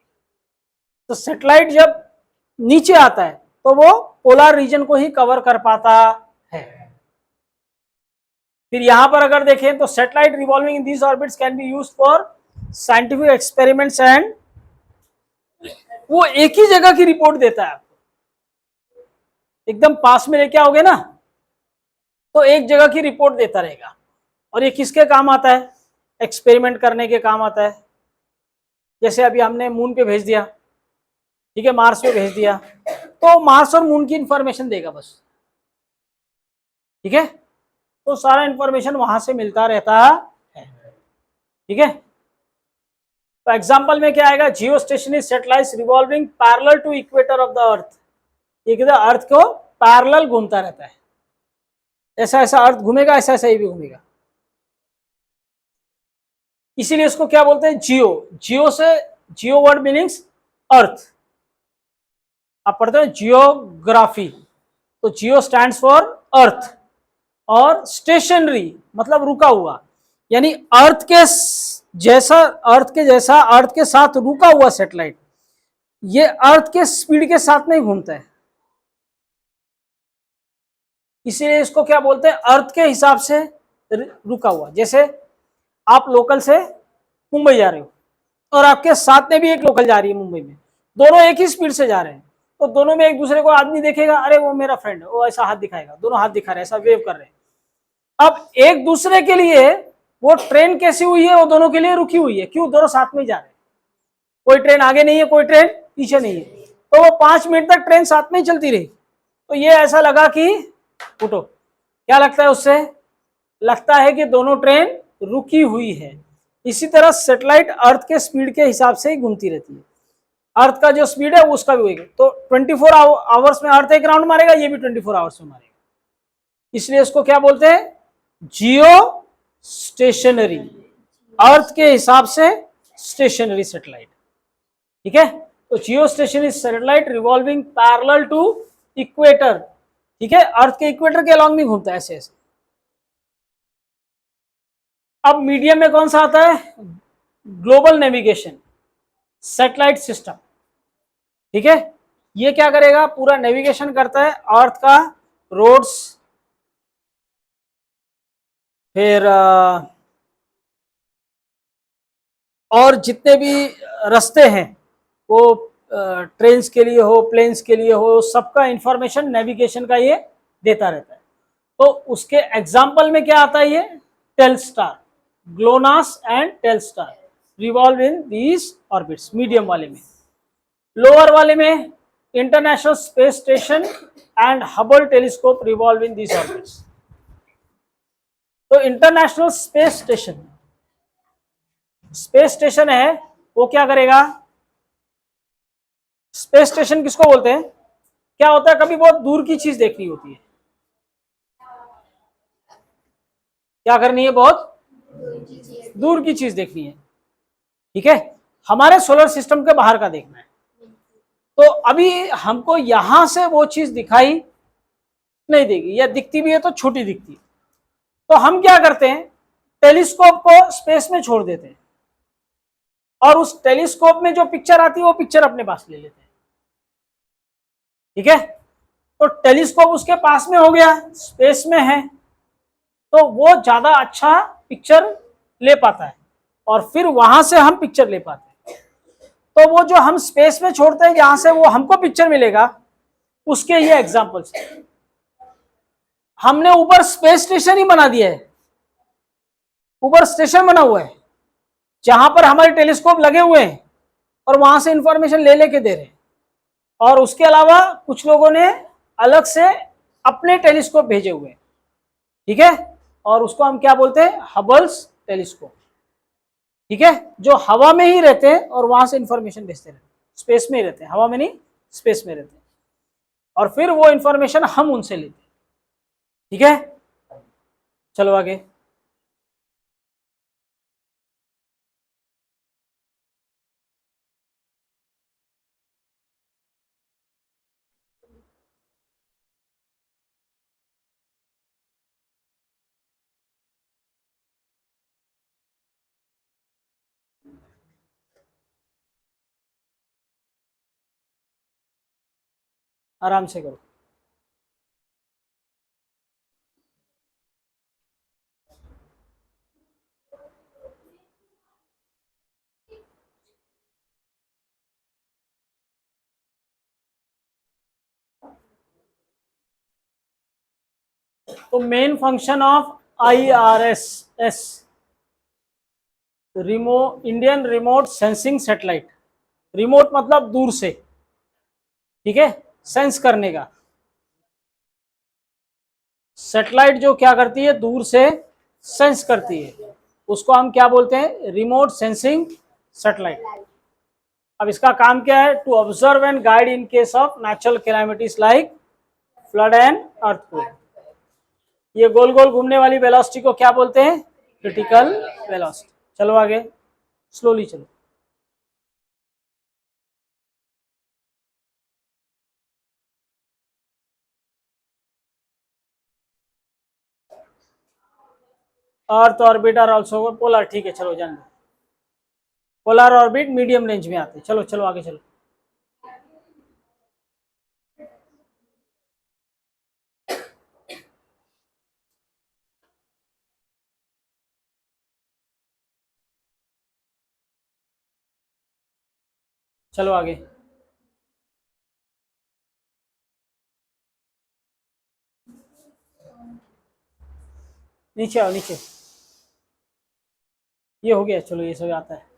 तो सैटेलाइट जब नीचे आता है तो वो पोलर रीजन को ही कवर कर पाता है। फिर यहां पर अगर देखें तो satellite revolving in these orbits can be used for scientific experiments and, वो एक ही जगह की रिपोर्ट देता है आपको। एकदम पास में लेके आओगे ना तो एक जगह की रिपोर्ट देता रहेगा। और ये किसके काम आता है? एक्सपेरिमेंट करने के काम आता है। जैसे अभी हमने मून पे भेज दिया, ठीक है, मार्स पे भेज दिया, तो मार्स और मून की इंफॉर्मेशन देगा बस, ठीक है। तो सारा इंफॉर्मेशन वहां से मिलता रहता है, ठीक है। तो एग्जांपल में क्या आएगा? Geo stationary satellites revolving parallel to equator of the earth. ये किधर अर्थ को पैरेलल घूमता रहता है, ऐसा ऐसा अर्थ घूमेगा, ऐसा ऐसा ही भी घूमेगा। इसीलिए इसको क्या बोलते हैं? जियो। जियो से, जियो वर्ड मीनिंग्स अर्थ। आप पढ़ते हो जियोग्राफी, तो जियो स्टैंड्स फॉर अर्थ, और स्टेशनरी मतलब रुका हुआ, यानी अर्थ के जैसा, अर्थ के साथ रुका हुआ सैटेलाइट। ये अर्थ के स्पीड के साथ नहीं घूमता है, इसीलिए इसको क्या बोलते हैं, अर्थ के हिसाब से रुका हुआ। जैसे आप लोकल से मुंबई जा रहे हो और आपके साथ में भी एक लोकल जा रही है मुंबई में, दोनों एक ही स्पीड से जा रहे हैं, तो दोनों में एक दूसरे को आदमी देखेगा, अरे वो मेरा फ्रेंड है, वो ऐसा हाथ दिखाएगा, दोनों हाथ दिखा रहे हैं, ऐसा वेव कर रहे हैं। अब एक दूसरे के लिए वो ट्रेन कैसी हुई है, वो दोनों के लिए रुकी हुई है, क्यों, दोनों साथ में ही जा रहे हैं, कोई ट्रेन आगे नहीं है, कोई ट्रेन पीछे नहीं है, तो वो 5 मिनट तक ट्रेन साथ में ही चलती रही। तो ये ऐसा लगा कि उठो, क्या लगता है उससे, लगता है कि दोनों ट्रेन रुकी हुई है। इसी तरह सैटेलाइट अर्थ के स्पीड के हिसाब से ही घूमती रहती है, अर्थ का जो स्पीड है उसका भी होगा, तो 24 आवर्स में अर्थ एक राउंड मारेगा, ये भी 24 आवर्स में मारेगा, इसलिए इसको क्या बोलते हैं, जियो स्टेशनरी, अर्थ के हिसाब से स्टेशनरी सैटेलाइट। ठीक है, तो geo stationary satellite revolving parallel to equator, ठीक है, अर्थ के इक्वेटर के अलॉन्ग नहीं घूमता, ऐसे ऐसे। अब मीडियम में कौन सा आता है, ग्लोबल नेविगेशन सैटेलाइट सिस्टम। ठीक है, ये क्या करेगा, पूरा नेविगेशन करता है अर्थ का, रोड्स, फिर और जितने भी रास्ते हैं, वो ट्रेन्स के लिए हो, प्लेन्स के लिए हो, सबका इंफॉर्मेशन नेविगेशन का ये देता रहता है। तो उसके एग्जाम्पल में क्या आता है, ये Telstar, Glonass and Telstar revolve in these orbits, medium वाले में। लोअर वाले में International Space Station and Hubble telescope revolve in these orbits. तो International Space Station, space station है, वो क्या करेगा, स्पेस स्टेशन किसको बोलते हैं, क्या होता है, कभी बहुत दूर की चीज देखनी होती है, क्या करनी है, बहुत दूर की चीज देखनी है, ठीक है, हमारे सोलर सिस्टम के बाहर का देखना है, तो अभी हमको यहां से वो चीज दिखाई नहीं देगी, या दिखती भी है तो छोटी दिखती है, तो हम क्या करते हैं, टेलीस्कोप को स्पेस में छोड़ देते हैं और उस टेलीस्कोप में जो पिक्चर आती है वो पिक्चर अपने पास ले लेते हैं। ठीक है, तो टेलीस्कोप उसके पास में हो गया, स्पेस में है, तो वो ज्यादा अच्छा पिक्चर ले पाता है और फिर वहां से हम पिक्चर ले पाते हैं। तो वो जो हम स्पेस में छोड़ते हैं जहां से वो हमको पिक्चर मिलेगा, उसके ये एग्जांपल्स हैं। हमने ऊपर स्पेस स्टेशन ही बना दिया है, ऊपर स्टेशन बना हुआ है जहां पर हमारे टेलीस्कोप लगे हुए हैं और वहां से इंफॉर्मेशन ले लेके दे रहे हैं, और उसके अलावा कुछ लोगों ने अलग से अपने टेलीस्कोप भेजे हुए हैं। ठीक है, और उसको हम क्या बोलते हैं, हबल्स टेलीस्कोप। ठीक है, जो हवा में ही रहते हैं और वहां से इंफॉर्मेशन भेजते रहते हैं, स्पेस में ही रहते हैं, हवा में नहीं, स्पेस में रहते हैं, और फिर वो इंफॉर्मेशन हम उनसे लेते हैं। ठीक है, चलो आगे। आराम से करो। तो main function of IRSS, Indian remote sensing satellite, remote मतलब दूर से, ठीक है, सेंस करने का, सैटेलाइट जो क्या करती है, दूर से सेंस करती है, उसको हम क्या बोलते हैं, रिमोट सेंसिंग सैटेलाइट। अब इसका काम क्या है, to observe and guide in case of natural calamities like flood and earthquake. ये गोल गोल घूमने वाली वेलोसिटी को क्या बोलते हैं, क्रिटिकल वेलोसिटी। चलो आगे, स्लोली चलो। Earth orbit are also polar, ठीक है, चलो जान लो, पोलर ऑर्बिट मीडियम रेंज में आते हैं। चलो चलो आगे चलो। चलो आगे। नीचे आओ नीचे। ये हो गया, चलो ये सब आता है।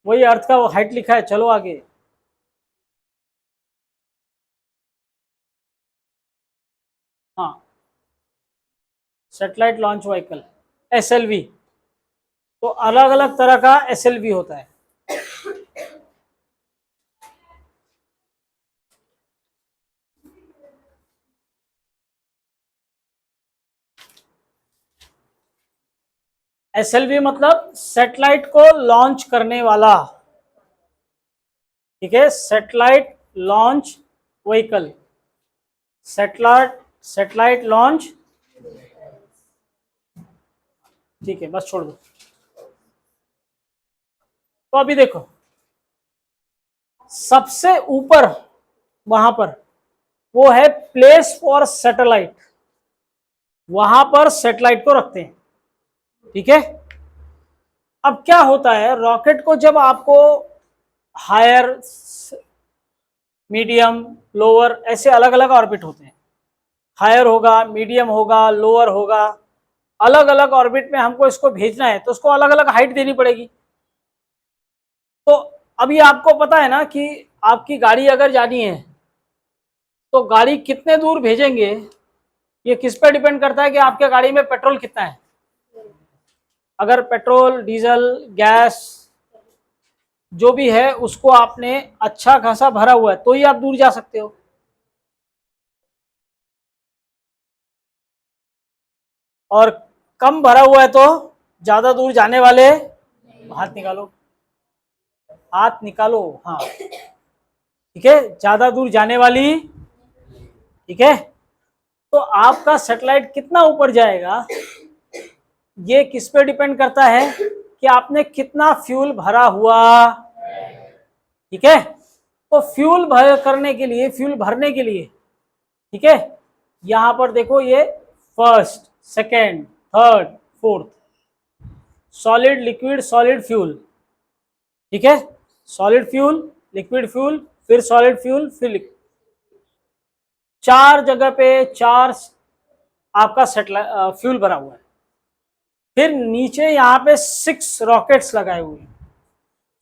वही अर्थ का वो हाइट लिखा है, चलो आगे। हाँ, सैटेलाइट लॉन्च व्हीकल, एसएलवी। तो अलग अलग तरह का एसएलवी होता है। एसएलवी मतलब सैटेलाइट को लॉन्च करने वाला, ठीक है, satellite launch vehicle, satellite launch, ठीक है, बस छोड़ दो। तो अभी देखो, सबसे ऊपर वहां पर वो है प्लेस फॉर सैटेलाइट, वहां पर सैटेलाइट को रखते हैं, ठीक है। अब क्या होता है, रॉकेट को जब आपको हायर, मीडियम, लोअर, ऐसे अलग अलग ऑर्बिट होते हैं। हायर होगा, मीडियम होगा, लोअर होगा, अलग अलग ऑर्बिट में हमको इसको भेजना है, तो उसको अलग अलग हाइट देनी पड़ेगी। तो अभी आपको पता है ना कि आपकी गाड़ी अगर जानी है तो गाड़ी कितने दूर भेजेंगे, ये किस पे डिपेंड करता है कि आपके गाड़ी में पेट्रोल कितना है। अगर पेट्रोल, डीजल, गैस जो भी है उसको आपने अच्छा खासा भरा हुआ है तो ही आप दूर जा सकते हो। और कम भरा हुआ है तो ज्यादा दूर जाने वाले, हाथ निकालो, हाथ निकालो, हाँ, ठीक है, ज्यादा दूर जाने वाली, ठीक है। तो आपका सैटेलाइट कितना ऊपर जाएगा ये किस पे डिपेंड करता है कि आपने कितना फ्यूल भरा हुआ, ठीक है। तो फ्यूल भरने के लिए, ठीक है, यहां पर देखो ये first, second, third, fourth, solid, liquid, solid, fuel, ठीक है, सॉलिड फ्यूल, लिक्विड फ्यूल, फिर सॉलिड फ्यूल, फिर लिक्विड, चार जगह पे चार आपका सैटेलाइट फ्यूल भरा हुआ है। फिर नीचे यहाँ पे 6 रॉकेट्स लगाए हुए हैं,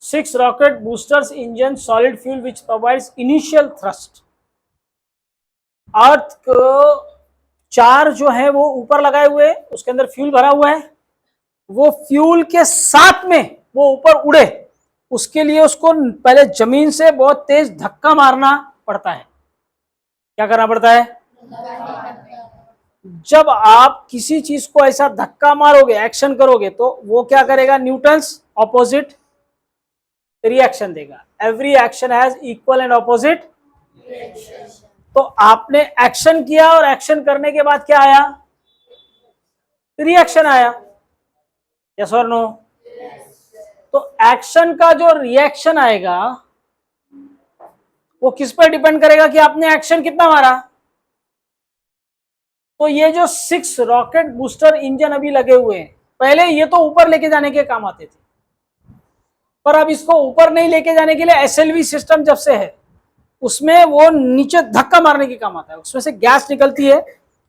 6 rocket boosters engine solid fuel which provides initial thrust. Earth को 4 जो है वो ऊपर लगाए हुए हैं, उसके अंदर फ्यूल भरा हुआ है, वो फ्यूल के साथ में वो ऊपर उड़े, उसके लिए उसको पहले जमीन से बहुत तेज धक्का मारना पड़ता है। क्या करना पड़ता है? जब आप किसी चीज को ऐसा धक्का मारोगे, एक्शन करोगे, तो वो क्या करेगा, न्यूटन्स ऑपोजिट रिएक्शन देगा। Every action has equal and opposite. तो आपने एक्शन किया और एक्शन करने के बाद क्या आया, रिएक्शन आया, यस और नो। तो एक्शन का जो रिएक्शन आएगा वो किस पर डिपेंड करेगा कि आपने एक्शन कितना मारा। तो ये जो 6 रॉकेट बूस्टर इंजन अभी लगे हुए हैं, पहले ये तो ऊपर लेके जाने के काम आते थे, पर अब इसको ऊपर नहीं लेके जाने के लिए एसएलवी सिस्टम जब से है, उसमें वो नीचे धक्का मारने के काम आता है। उसमें से गैस निकलती है,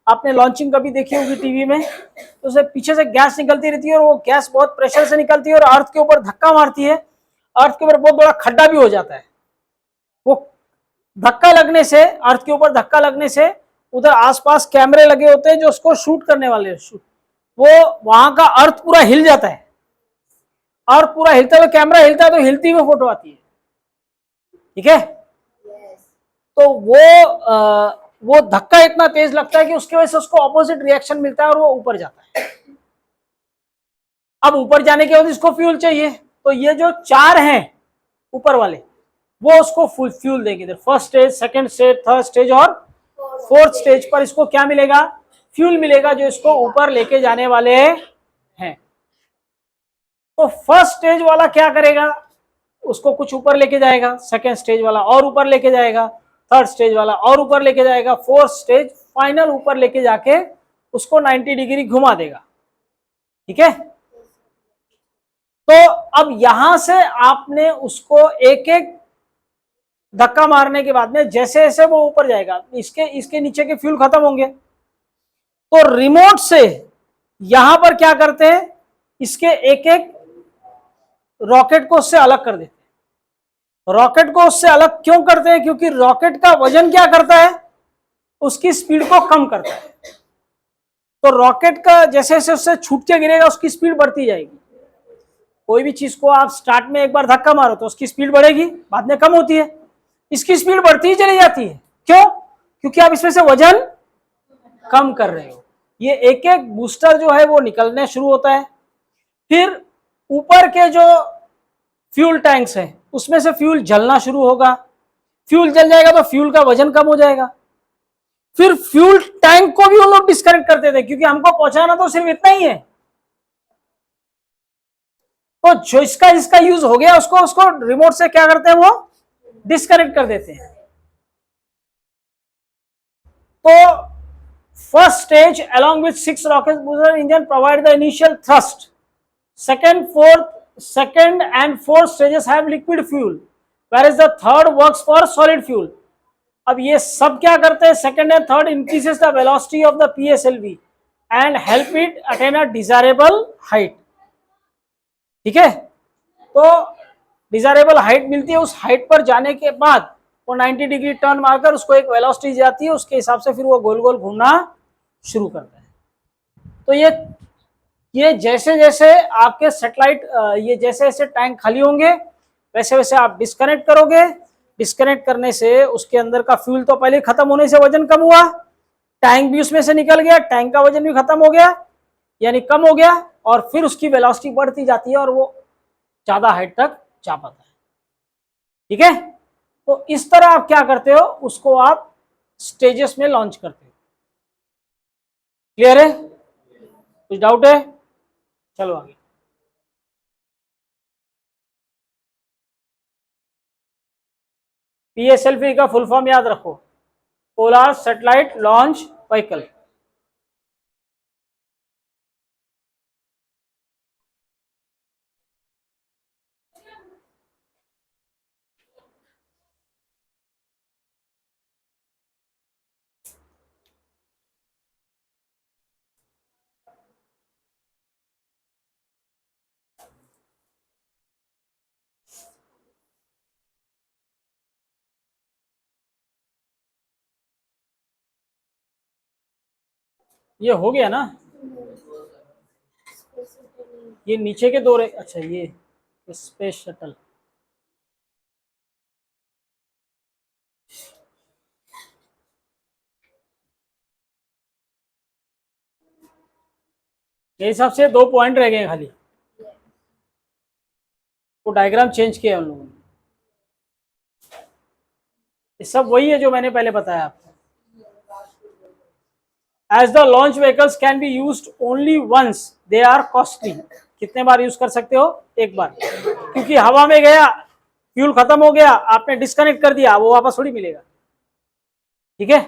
आपने लॉन्चिंग कभी देखी होगी टीवी में, तो उसे पीछे से गैस निकलती रहती है और वो गैस बहुत प्रेशर से निकलती है और अर्थ के ऊपर धक्का मारती है, अर्थ के ऊपर बहुत बड़ा खड्डा भी हो जाता है। वो धक्का लगने से, अर्थ के ऊपर धक्का लगने से उधर आसपास कैमरे लगे होते हैं जो उसको शूट करने वाले, वो वहां का अर्थ पूरा हिल जाता है, अर्थ पूरा हिलता हुआ, कैमरा हिलता है तो हिलती हुई फोटो आती है, ठीक है। तो वो धक्का इतना तेज लगता है कि उसकी वजह से उसको ऑपोजिट रिएक्शन मिलता है और वो ऊपर जाता है। अब ऊपर जाने के बाद इसको फ्यूल चाहिए, तो ये जो 4 हैं ऊपर वाले वो उसको फुल फ्यूल देंगे। First stage, second stage, third stage और फोर्थ स्टेज पर इसको क्या मिलेगा, फ्यूल मिलेगा, जो इसको ऊपर लेके जाने वाले हैं। तो फर्स्ट स्टेज वाला क्या करेगा, उसको कुछ ऊपर लेके जाएगा, सेकंड स्टेज वाला और ऊपर लेके जाएगा, थर्ड स्टेज वाला और ऊपर लेके जाएगा, फोर्थ स्टेज फाइनल ऊपर लेके जाके उसको 90 डिग्री घुमा देगा, ठीक है। तो अब यहां से आपने उसको एक एक धक्का मारने के बाद में जैसे जैसे वो ऊपर जाएगा, इसके नीचे के फ्यूल खत्म होंगे, तो रिमोट से यहां पर क्या करते हैं, इसके एक एक रॉकेट को उससे अलग कर देते हैं। रॉकेट को उससे अलग क्यों करते हैं? क्योंकि रॉकेट का वजन क्या करता है, उसकी स्पीड को कम करता है। तो रॉकेट का जैसे जैसे उससे छूट के गिरेगा उसकी स्पीड बढ़ती जाएगी। कोई भी चीज को आप स्टार्ट में एक बार धक्का मारो तो उसकी स्पीड बढ़ेगी, बाद में कम होती है, इसकी स्पीड बढ़ती ही चली जाती है। क्यों? क्योंकि आप इसमें से वजन कम कर रहे हो। ये एक एक बूस्टर जो है वो निकलने शुरू होता है। फिर ऊपर के जो फ्यूल टैंक्स हैं उसमें से फ्यूल जलना शुरू होगा। फ्यूल जल जाएगा तो फ्यूल का वजन कम हो जाएगा। फिर फ्यूल टैंक को भी उन लोग डिस्कनेक्ट करते थे, क्योंकि हमको पहुंचाना तो सिर्फ इतना ही है। तो जो इसका यूज हो गया उसको रिमोट से क्या करते हैं, वो डिस्कनेक्ट कर देते हैं। तो first stage along with 6 rocket booster engine provide the initial thrust. Second and fourth stages have liquid fuel, whereas the third works for solid fuel. अब ये सब क्या करते हैं, second and third increases the velocity of the PSLV and help it attain a desirable height. ठीक है, तो desirable height मिलती है। उस हाइट पर जाने के बाद वो 90 डिग्री टर्न मारकर उसको एक वेलोसिटी जाती है, उसके हिसाब से फिर वो गोल गोल घूमना शुरू करता है। तो ये जैसे जैसे आपके सैटेलाइट ये जैसे जैसे टैंक खाली होंगे वैसे वैसे आप डिस्कनेक्ट करोगे। डिस्कनेक्ट करने से उसके अंदर का फ्यूल तो पहले खत्म होने से वजन कम हुआ, टैंक भी उसमें से निकल गया, टैंक का वजन भी खत्म हो गया यानी कम हो गया, और फिर उसकी वेलोसिटी बढ़ती जाती है और वो ज्यादा हाइट तक जा पाता है। ठीक है, तो इस तरह आप क्या करते हो, उसको आप स्टेजेस में लॉन्च करते हो। क्लियर है? कुछ डाउट है? चलो आगे। PSLV का फुल फॉर्म याद रखो, पोलर सैटेलाइट लॉन्च व्हीकल। ये हो गया ना, ये नीचे के दो अच्छा ये स्पेस शटल। मेरे हिसाब से 2 पॉइंट रह गए खाली, वो डायग्राम चेंज किया उन लोगों ने। ये सब वही है जो मैंने पहले बताया आपको। As the launch vehicles can be used only once, they are costly. कितने बार यूज कर सकते हो? एक बार, क्योंकि हवा में गया, फ्यूल खत्म हो गया, आपने डिस्कनेक्ट कर दिया, वो वापस थोड़ी मिलेगा। ठीक है,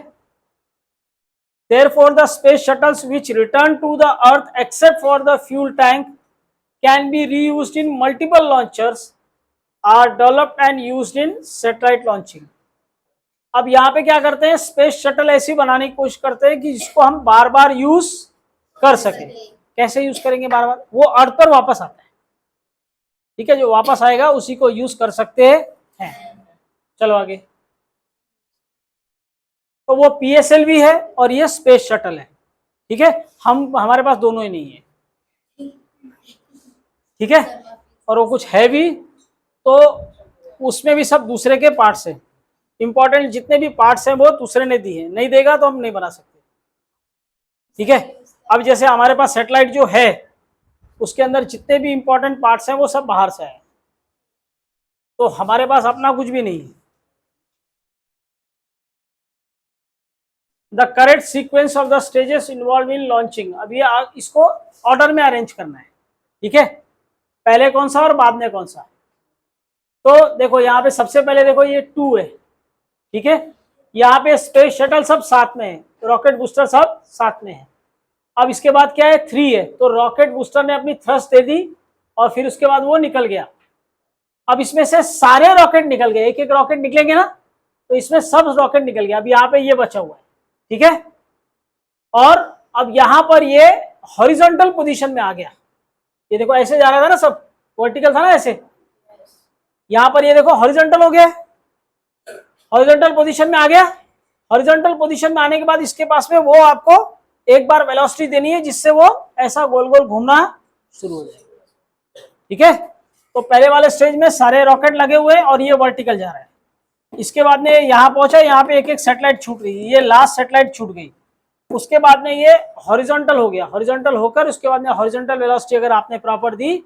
therefore the space shuttles which return to the earth except for the fuel tank can be reused in multiple launchers, are developed and used in satellite launching. अब यहाँ पे क्या करते हैं, स्पेस शटल ऐसी बनाने की कोशिश करते हैं कि जिसको हम बार बार यूज कर सकें। कैसे यूज करेंगे बार बार? वो अर्थ पर वापस आता है। ठीक है, जो वापस आएगा उसी को यूज कर सकते हैं। चलो आगे। तो वो PSLV है और ये स्पेस शटल है। ठीक है, हमारे पास दोनों ही नहीं है। ठीक है, और वो कुछ है भी तो उसमें भी सब दूसरे के पार्ट्स हैं। इंपॉर्टेंट जितने भी पार्ट्स हैं वो दूसरे ने दिए हैं, नहीं देगा तो हम नहीं बना सकते। ठीक है, अब जैसे हमारे पास सैटेलाइट जो है उसके अंदर जितने भी इंपॉर्टेंट पार्ट्स हैं वो सब बाहर से आए, तो हमारे पास अपना कुछ भी नहीं है। The correct sequence of the stages involve in launching. अब ये इसको ऑर्डर में अरेंज करना है। ठीक है, पहले कौन सा और बाद में कौन सा। तो देखो यहाँ पे सबसे पहले देखो ये 2 है। ठीक है, यहाँ पे स्पेस शटल सब साथ में है, रॉकेट बूस्टर सब साथ में है। अब इसके बाद क्या है, 3 है, तो रॉकेट बूस्टर ने अपनी थ्रस्ट दे दी और फिर उसके बाद वो निकल गया। अब इसमें से सारे रॉकेट निकल गए, एक एक रॉकेट निकलेंगे ना, तो इसमें सब रॉकेट निकल गया, अब यहाँ पे ये बचा हुआ है, ठीक है। और अब यहाँ पर ये हॉरिजॉन्टल पोजीशन में आ गया, ये देखो ऐसे जा रहा था ना, सब वर्टिकल था ना ऐसे, यहाँ पर ये देखो हॉरिजॉन्टल हो गया, हॉरिजॉन्टल पोजीशन में आ गया। हॉरिजॉन्टल पोजीशन में आने के बाद इसके पास में वो आपको एक बार वेलोसिटी देनी है जिससे वो ऐसा गोल गोल घूमना शुरू हो जाएगा, ठीक है। तो पहले वाले स्टेज में सारे रॉकेट लगे हुए और ये वर्टिकल जा रहा है। इसके बाद में यहाँ पहुंचा, यहाँ पे एक एक सैटेलाइट छूट गई, ये लास्ट सैटेलाइट छूट गई। उसके बाद में ये हॉरिजॉन्टल हो गया, हॉरिजॉन्टल होकर उसके बाद में हॉरिजॉन्टल वेलोसिटी अगर आपने प्रॉपर दी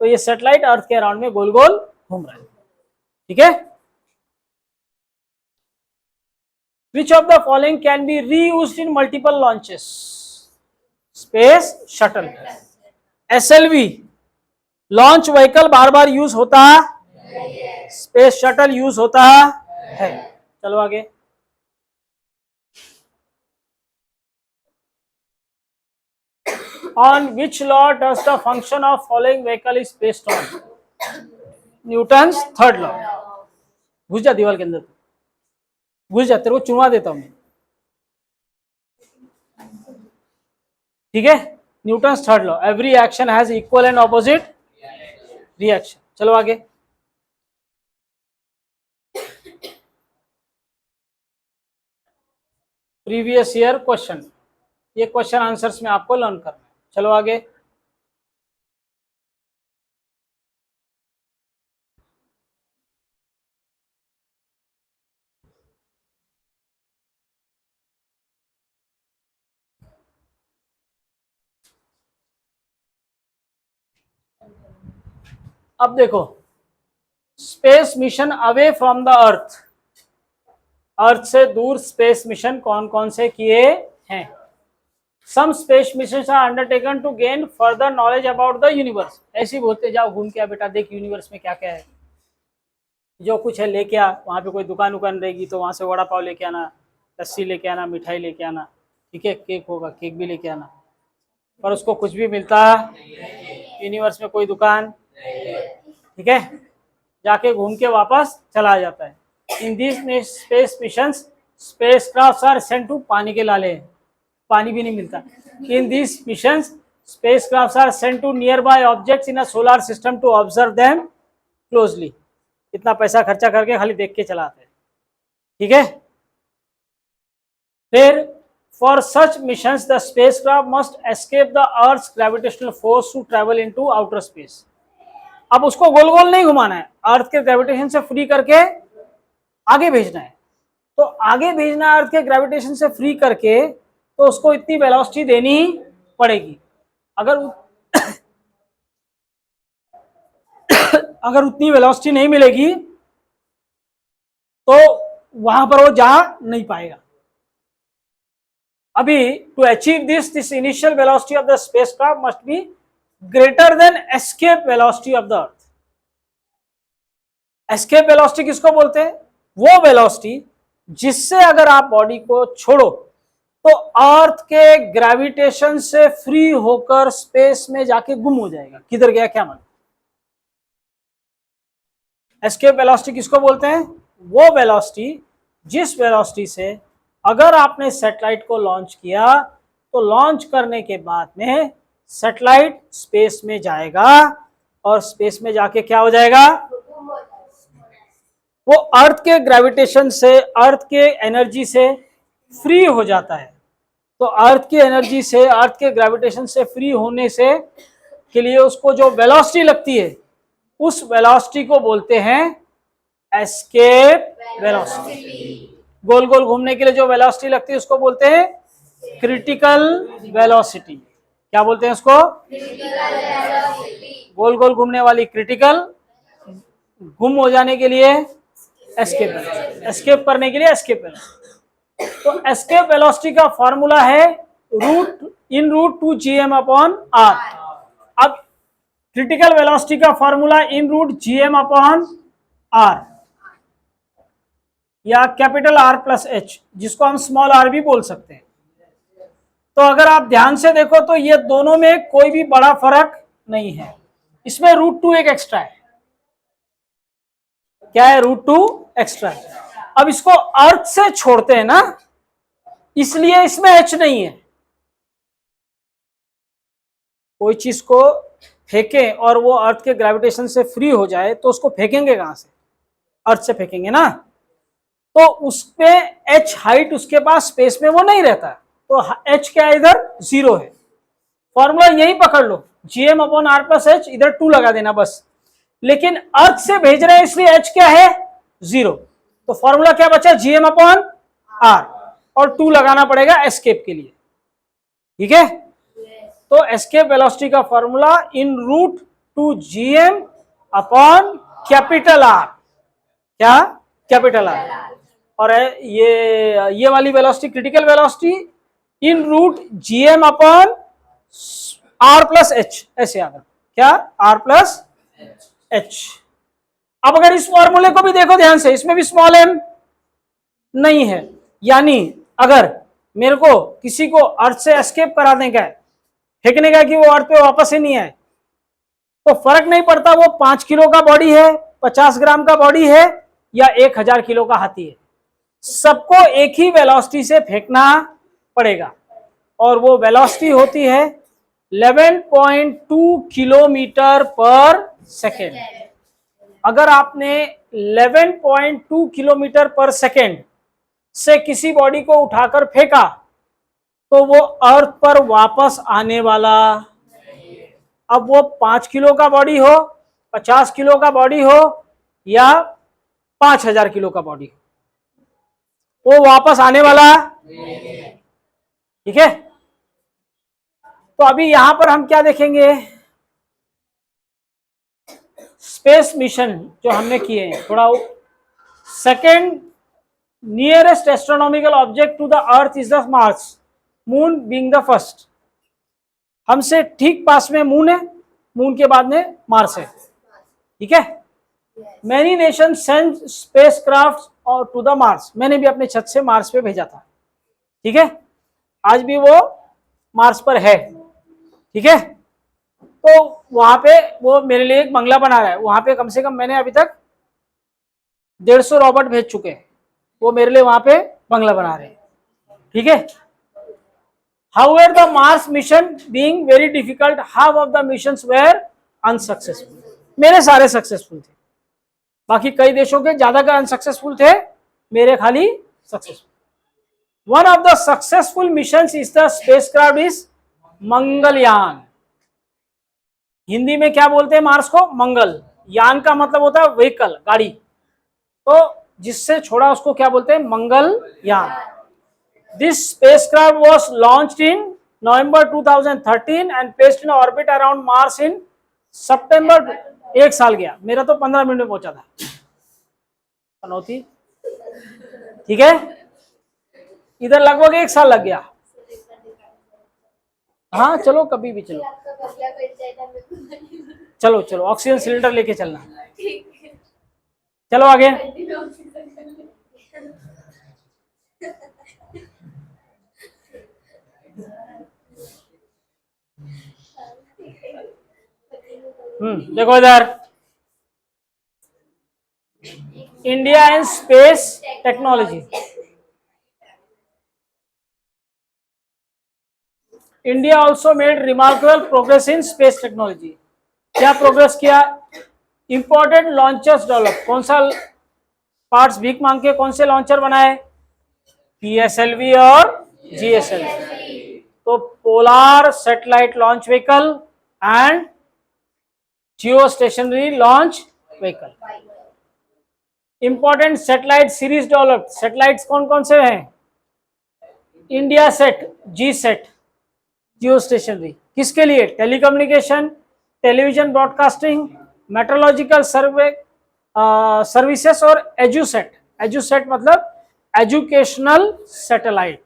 तो ये सैटेलाइट अर्थ के अराउंड में गोल गोल घूम रहा है, ठीक है। Which of the following can be reused in multiple launches? Space shuttle, SLV launch vehicle बार बार यूज होता है, स्पेस शटल यूज होता है। चलो आगे। On which law does the function of following vehicle is based on? Newton's third law. घुस जा दीवार के अंदर, घुस जा, तेरे को चुनवा देता हूं मैं, ठीक है। Newton's third law, every action has equal and opposite reaction. चलो आगे। प्रीवियस ईयर क्वेश्चन, ये क्वेश्चन आंसर्स में आपको लर्न करना है। चलो आगे। अब देखो, space mission away from the earth, earth से दूर स्पेस मिशन कौन कौन से किए हैं? Some space mission are undertaken to gain further knowledge about the universe. ऐसे बोलते जाओ, घूम के आ बेटा, देख यूनिवर्स में क्या क्या है, जो कुछ है लेके आ। वहाँ पे कोई दुकान उकान रहेगी तो वहाँ से वड़ा पाव लेके आना, लस्सी लेके आना, मिठाई लेके आना, ठीक है। केक होगा, केक भी लेके आना। पर उसको कुछ भी मिलता यूनिवर्स में, कोई दुकान, ठीक है। जाके घूम के वापस चला जाता है। In this space missions spacecraft are sent to, पानी के लाले, पानी भी नहीं मिलता। In this missions spacecraft are sent to nearby objects in a solar system to observe them closely. इतना पैसा खर्चा करके खाली देख के चलाते हैं, ठीक है। फिर for such missions the spacecraft must escape the earth's gravitational force to travel into outer space. अब उसको गोल गोल नहीं घुमाना है, अर्थ के ग्रेविटेशन से फ्री करके आगे भेजना है। तो आगे भेजना है अर्थ के ग्रेविटेशन से फ्री करके, तो उसको इतनी वेलोसिटी देनी पड़ेगी। अगर अगर उतनी वेलोसिटी नहीं मिलेगी तो वहां पर वो जा नहीं पाएगा। अभी to achieve this initial velocity of the spacecraft must be greater than escape velocity of the earth. Escape velocity किसको बोलते हैं? वो वेलोसिटी जिससे अगर आप बॉडी को छोड़ो तो अर्थ के ग्रेविटेशन से फ्री होकर स्पेस में जाके गुम हो जाएगा। किधर गया क्या मालूम। एस्केप वेलोसिटी किसको बोलते हैं? वो वेलोसिटी जिस वेलोसिटी से अगर आपने सैटेलाइट को लॉन्च किया तो लॉन्च करने के बाद में सैटेलाइट स्पेस में जाएगा और स्पेस में जाके क्या हो जाएगा, वो अर्थ के ग्रेविटेशन से, अर्थ के एनर्जी से फ्री हो जाता है। तो अर्थ की एनर्जी से, अर्थ के ग्रेविटेशन से फ्री होने से के लिए उसको जो वेलोसिटी लगती है उस वेलोसिटी को बोलते हैं एस्केप वेलोसिटी। गोल गोल घूमने के लिए जो वेलोसिटी लगती है उसको बोलते हैं क्रिटिकल वेलोसिटी। क्या बोलते हैं उसको? गोल गोल घूमने वाली क्रिटिकल, गुम हो जाने के लिए एस्केप वेलोसिटी, एस्केप करने के लिए एस्केप वेलोसिटी। तो एस्केप वेलोसिटी का फॉर्मूला है रूट 2 gm अपॉन r। अब क्रिटिकल वेलोसिटी का फॉर्मूला √gm अपॉन r या कैपिटल R प्लस H, जिसको हम स्मॉल r भी बोल सकते हैं। तो अगर आप ध्यान से देखो तो ये दोनों में कोई भी बड़ा फर्क नहीं है। इसमें √2 एक एक्स्ट्रा है। क्या है? √2 एक्स्ट्रा है। अब इसको अर्थ से छोड़ते हैं ना, इसलिए इसमें एच नहीं है। कोई चीज को फेंकें और वो अर्थ के ग्रेविटेशन से फ्री हो जाए तो उसको फेंकेंगे कहां से? अर्थ से फेंकेंगे ना। तो उसपे एच हाइट उसके पास स्पेस में वो नहीं रहता, तो एच क्या है इधर? 0 है। फॉर्मूला यही पकड़ लो, GM upon R plus H, इधर 2 लगा देना बस। लेकिन अर्थ से भेज रहे हैं इसलिए एच क्या है? 0। तो फॉर्मूला क्या बचा? जीएम अपॉन आर, और 2 लगाना पड़ेगा एस्केप के लिए। ठीक है, तो एस्केप वेलोसिटी का formula in root two GM upon capital R. क्या? Capital R. और ये वाली velocity critical velocity in root GM upon R plus H, ऐसे आएगा। क्या? R plus H. अब अगर इस फॉर्मूले को भी देखो ध्यान से, इसमें भी स्मॉल एम नहीं है, यानी अगर मेरे को किसी को अर्थ से एस्केप करा देगा, फेंकने का कि वो अर्थ पे वापस ही नहीं आए, तो फर्क नहीं पड़ता वो 5 किलो का बॉडी है, 50 ग्राम का बॉडी है, या 1000 किलो का हाथी है, सबको एक ही वेलोसिटी से फेंकना पड़ेगा। और वो वेलोसिटी होती है 11.2 किलोमीटर पर सेकेंड। अगर आपने 11.2 किलोमीटर पर सेकेंड से किसी बॉडी को उठाकर फेंका तो वो अर्थ पर वापस आने वाला। अब वो 5 किलो का बॉडी हो, 50 किलो का बॉडी हो, या 5000 किलो का बॉडी हो, वो वापस आने वाला। ठीक है, तो अभी यहां पर हम क्या देखेंगे? स्पेस मिशन जो हमने किए हैं, थोड़ा second nearest astronomical object to the earth is the Mars, moon being the first. हमसे ठीक पास में मून है, मून के बाद में मार्स है। ठीक है, many nation send space craft और टू द मार्स। मैंने भी अपने छत से मार्स पे भेजा था। ठीक है, आज भी वो मार्स पर है। ठीक है, तो वहां पे वो मेरे लिए एक बंगला बना रहा है। वहां पे कम से कम मैंने अभी तक 150 रॉबोट भेज चुके हैं, वो मेरे लिए वहां पे बंगला बना रहे हैं। ठीक है, however the Mars mission being very difficult, half of the missions were unsuccessful. मेरे सारे सक्सेसफुल थे, बाकी कई देशों के ज्यादा का अनसक्सेसफुल थे, मेरे खाली successful. One of the successful missions is the spacecraft is Mangalyaan. Hindi में क्या बोलते हैं मार्स को? मंगल। यान का मतलब होता है व्हीकल, गाड़ी, तो जिससे छोड़ा उसको क्या बोलते हैं? Mangalyaan. This spacecraft was launched in November 2013 and placed in orbit around Mars in September। 1 साल गया, मेरा तो 15 मिनट में पहुंचा था पनौती। ठीक है, इधर लगभग 1 साल लग गया। हाँ चलो, कभी भी चलो, चलो चलो, ऑक्सीजन सिलेंडर लेके चलना। चलो आगे। देखो इधर, India in space technology. India also made remarkable progress in space technology. क्या प्रोग्रेस किया? Important launchers develop. कौन सा पार्ट्स भीख मांग के कौन से लॉन्चर बनाए? PSLV और GSLV। तो polar satellite launch vehicle and geo stationary launch vehicle. Important satellite series developed. Satellites कौन कौन से हैं? India set, G set, geo stationary. किसके लिए? Telecommunication, television broadcasting, meteorological survey services और एजुसेट। एजुसेट मतलब educational satellite.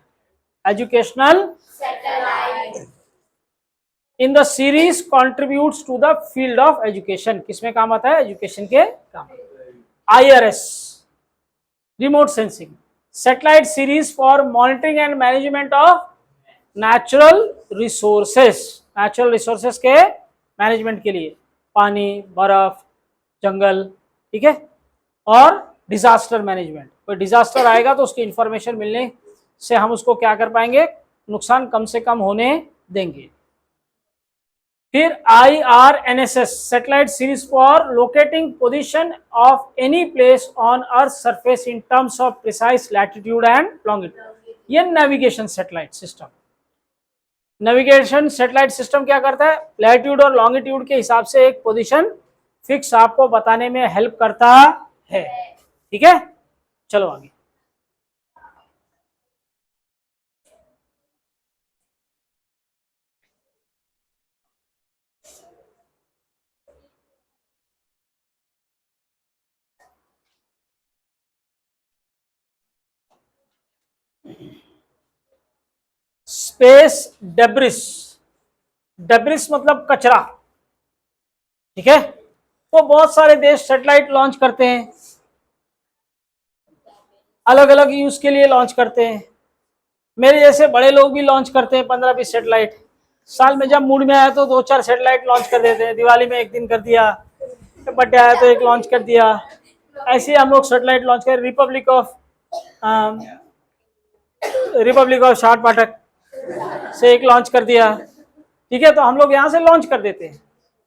Educational satellite in the series contributes to the field of education. किसमें काम आता है? एजुकेशन के काम। IRS, remote sensing. Satellite series for monitoring and management of natural resources. Natural resources के management के लिए, पानी, बर्फ, जंगल। ठीक है, और डिजास्टर मैनेजमेंट, कोई डिजास्टर आएगा तो उसकी इंफॉर्मेशन मिलने से हम उसको क्या कर पाएंगे, नुकसान कम से कम होने देंगे। फिर IRNSS satellite series for locating position of any place on earth surface in terms of precise latitude and longitude. ये navigation satellite system, navigation satellite system क्या करता है, लैटिट्यूड और लॉन्गिट्यूड के हिसाब से एक पोजीशन फिक्स आपको बताने में हेल्प करता है। ठीक है, चलो आगे। स्पेस डेब्रिस, डेब्रिस मतलब कचरा। ठीक है, तो बहुत सारे देश सैटेलाइट लॉन्च करते हैं, अलग अलग यूज के लिए लॉन्च करते हैं। मेरे जैसे बड़े लोग भी लॉन्च करते हैं 15-20 सैटेलाइट साल में, जब मूड में आया तो 2-4 सैटेलाइट लॉन्च कर देते हैं। दिवाली में एक दिन कर दिया, बर्थडे आया तो एक लॉन्च कर दिया। ऐसे हम लोग सैटेलाइट लॉन्च कर, रिपब्लिक ऑफ शाट पाठक से एक लॉन्च कर दिया। ठीक है, तो हम लोग यहाँ से लॉन्च कर देते हैं,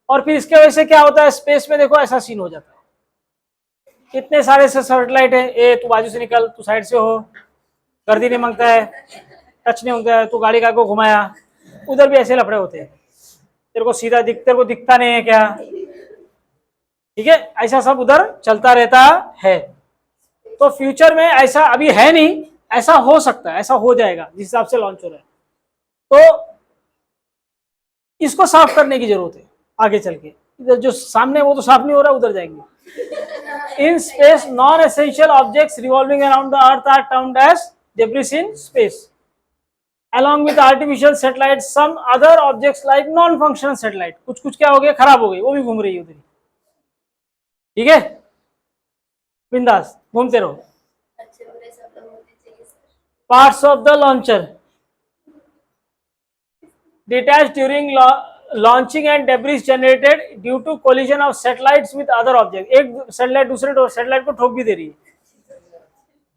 और फिर इसके वजह से क्या होता है, स्पेस में देखो ऐसा सीन हो जाता है, कितने सारे से सैटेलाइट है, ए तू बाजू से निकल, तू साइड से हो, गर्दी नहीं मांगता है, टच नहीं होता है, तू गाड़ी का को घुमाया, उधर भी ऐसे लफड़े होते हैं, तेरे को सीधा तेरे को दिखता नहीं है क्या। ठीक है, ऐसा सब उधर चलता रहता है। तो फ्यूचर में ऐसा अभी है नहीं, ऐसा हो सकता है, ऐसा हो जाएगा जिस हिसाब से लॉन्च हो रहा है। तो इसको साफ करने की जरूरत है आगे चल के, इधर जो सामने वो तो साफ नहीं हो रहा, उधर जाएंगे। In space non essential objects revolving around the earth are termed as debris in space. along with artificial satellites some other objects like non functional satellite, कुछ कुछ क्या हो गए, खराब हो गई, वो भी घूम रही है उधर। ठीक है, बिंदास घूमते रहो। Parts of the launcher detached during launching and debris generated due to collision of satellites with other objects। एक सैटेलाइट दूसरे सैटेलाइट को ठोक भी दे रही है,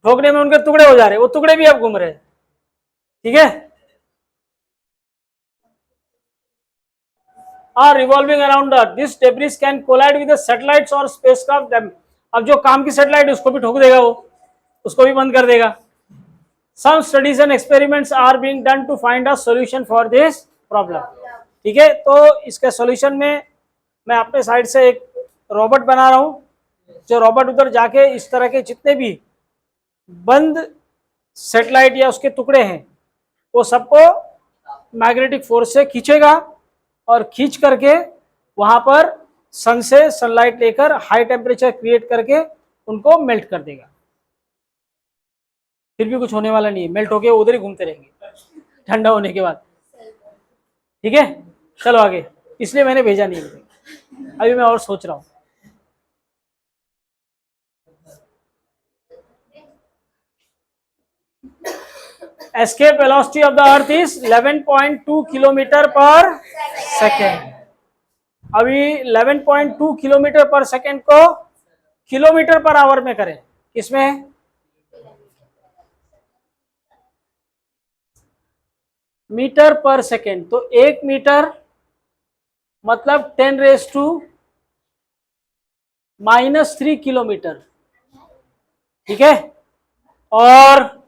ठोकने में उनके टुकड़े हो जा रहे हैं, वो टुकड़े भी अब घूम रहे हैं। ठीक है, are revolving around Earth. This debris can collide with the satellites or spacecraft. अब जो काम की सैटेलाइट उसको भी ठोक देगा, वो उसको भी बंद कर देगा। Some studies and experiments are being done to find a solution for this problem। ठीक है, तो इसके सॉल्यूशन में मैं अपने साइड से एक रोबोट बना रहा हूँ, जो रोबोट उधर जाके इस तरह के जितने भी बंद सैटेलाइट या उसके टुकड़े हैं वो सबको मैग्नेटिक फोर्स से खींचेगा, और खींच करके वहां पर सन से सनलाइट लेकर हाई टेम्परेचर क्रिएट करके उनको मेल्ट कर देगा। फिर भी कुछ होने वाला नहीं है, मेल्ट होके उधर ही घूमते रहेंगे ठंडा होने के बाद। ठीक है, चलो आगे, इसलिए मैंने भेजा नहीं है, अभी मैं और सोच रहा हूँ। Escape velocity of the earth is 11.2 kilometre पर सेकेंड। अभी 11.2 किलोमीटर पर सेकेंड को किलोमीटर पर आवर में करें, किसमें, मीटर पर सेकेंड। तो 1 मीटर मतलब 10⁻³ किलोमीटर। ठीक है, और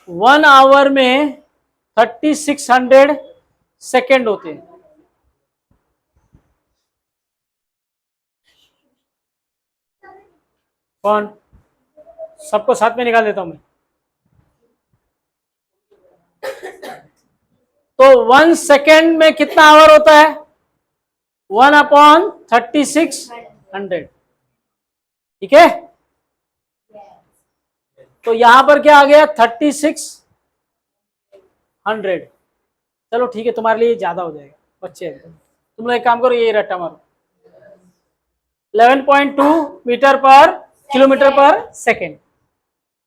1 आवर में 3600 सेकेंड होते हैं। कौन, सबको साथ में निकाल देता हूं मैं। तो 1 सेकेंड में कितना आवर होता है, 1/3600। ठीक है, तो यहां पर क्या आ गया, 3600। चलो ठीक है, तुम्हारे लिए ज्यादा हो जाएगा बच्चे, तुम लोग एक काम करो, ये रट्टा मारो, 11.2 मीटर पर किलोमीटर पर सेकेंड।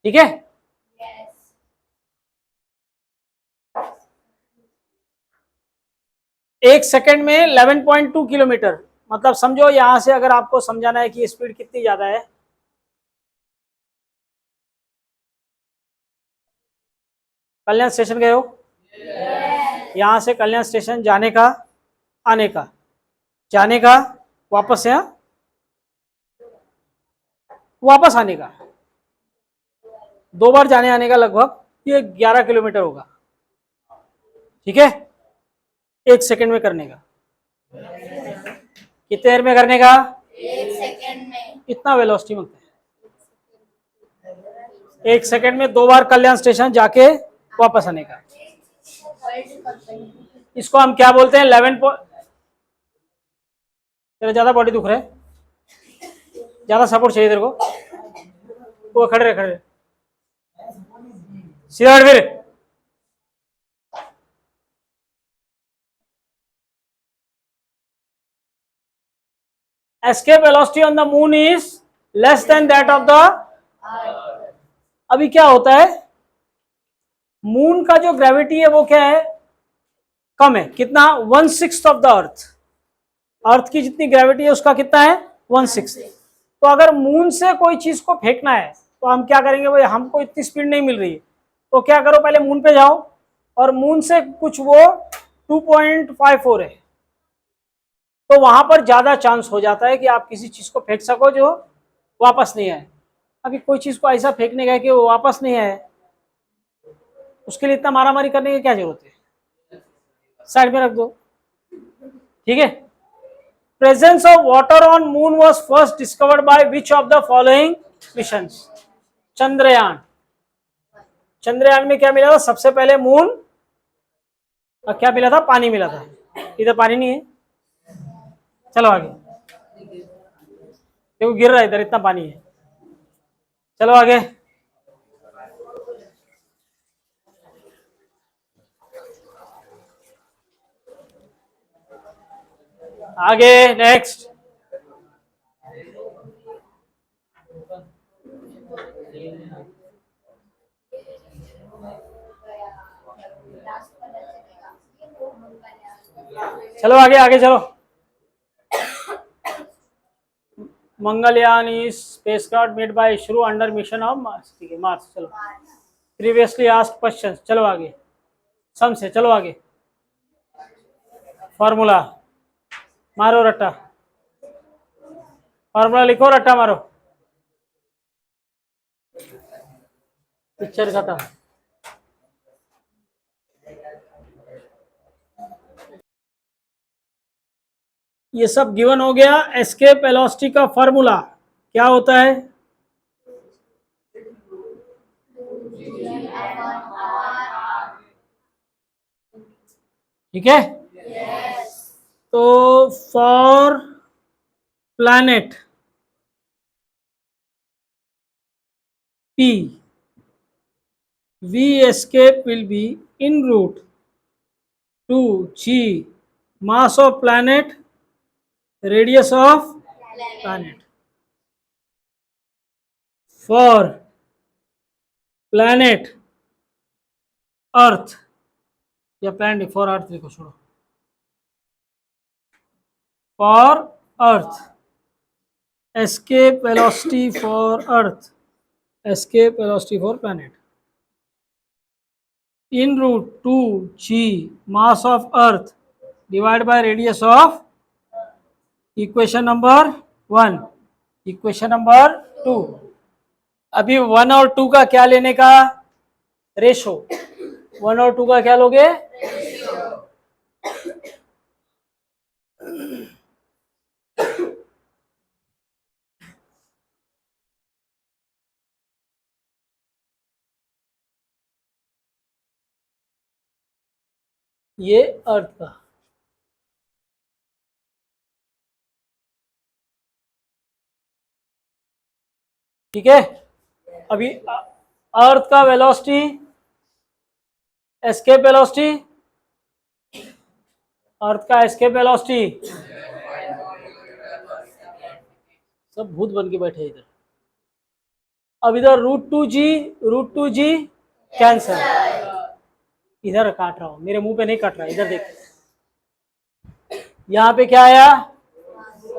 ठीक है, एक सेकेंड में 11.2 किलोमीटर मतलब समझो यहां से अगर आपको समझाना है कि स्पीड कितनी ज्यादा है, कल्याण स्टेशन गए हो, यहां से कल्याण स्टेशन जाने का, आने का, जाने का, वापस यहाँ, वापस आने का, 2 बार जाने आने का लगभग ये 11 किलोमीटर होगा। ठीक है, 1 सेकंड में करने का, कितने देर में करने का, 1 सेकंड में। इतना वेलोसिटी मांगते हैं। 1 सेकंड में 2 बार कल्याण स्टेशन जाके वापस आने का। इसको हम क्या बोलते हैं, 11 तेरा ज्यादा बॉडी दुख रहा है, ज्यादा सपोर्ट चाहिए तेरे को, वो खड़े रहे, खड़े रहे, सीधा हट फिर। Escape velocity on the moon is less than that of the. अभी क्या होता है, मून का जो ग्रेविटी है वो क्या है, कम है, कितना, 1/6 ऑफ द अर्थ। अर्थ की जितनी ग्रेविटी है उसका कितना है, 1/6। तो अगर मून से कोई चीज को फेंकना है तो हम क्या करेंगे, भाई हमको इतनी स्पीड नहीं मिल रही है, तो क्या करो, पहले मून पे जाओ और मून से कुछ वो 2.54 है, तो वहां पर ज्यादा चांस हो जाता है कि आप किसी चीज को फेंक सको जो वापस नहीं आए। अभी कोई चीज को ऐसा फेंकने का कि वो वापस नहीं आए, उसके लिए इतना मारामारी करने की क्या जरूरत है, साइड में रख दो। ठीक है, presence of water on moon was first discovered by which of the following missions. Chandrayaan. Chandrayaan में क्या मिला था सबसे पहले, मून, और क्या मिला था, पानी मिला था। इधर पानी नहीं है, चलो आगे, देखो गिर रहा है इधर, इतना पानी है, चलो आगे। आगे नेक्स्ट, चलो आगे, आगे चलो। Mangalyaan is spacecraft made by ISRO under mission of Mars. ठीक है, मार्स, चलो। प्रीवियसली आस्क्ड क्वेश्चंस, चलो आगे, सम से, चलो आगे। फॉर्मूला मारो रट्टा, फॉर्मूला लिखो, रट्टा मारो, पिक्चर खत्म। ये सब गिवन हो गया। एस्केप वेलोसिटी का फॉर्मूला क्या होता है, ठीक है। तो for planet P, V escape will be en route to G mass of planet, radius of planet. For planet Earth, या planet for Earth लिखो, छोड़ो, for Earth escape velocity for Earth, escape velocity for planet, in route to G mass of Earth divided by radius of, equation number 1, equation number 2। अभी 1 और 2 का क्या लेने का, ratio. 1 और 2 का क्या लोगे, ये अर्थ का, ठीक है। अभी अर्थ का वेलोसिटी, एस्केप वेलोसिटी, अर्थ का एस्केप वेलोसिटी, सब भूत बन के बैठे इधर। अब इधर √2g कैंसल, इधर काट रहा हूं, मेरे मुंह पे नहीं कट रहा, इधर देख, यहां पे क्या आया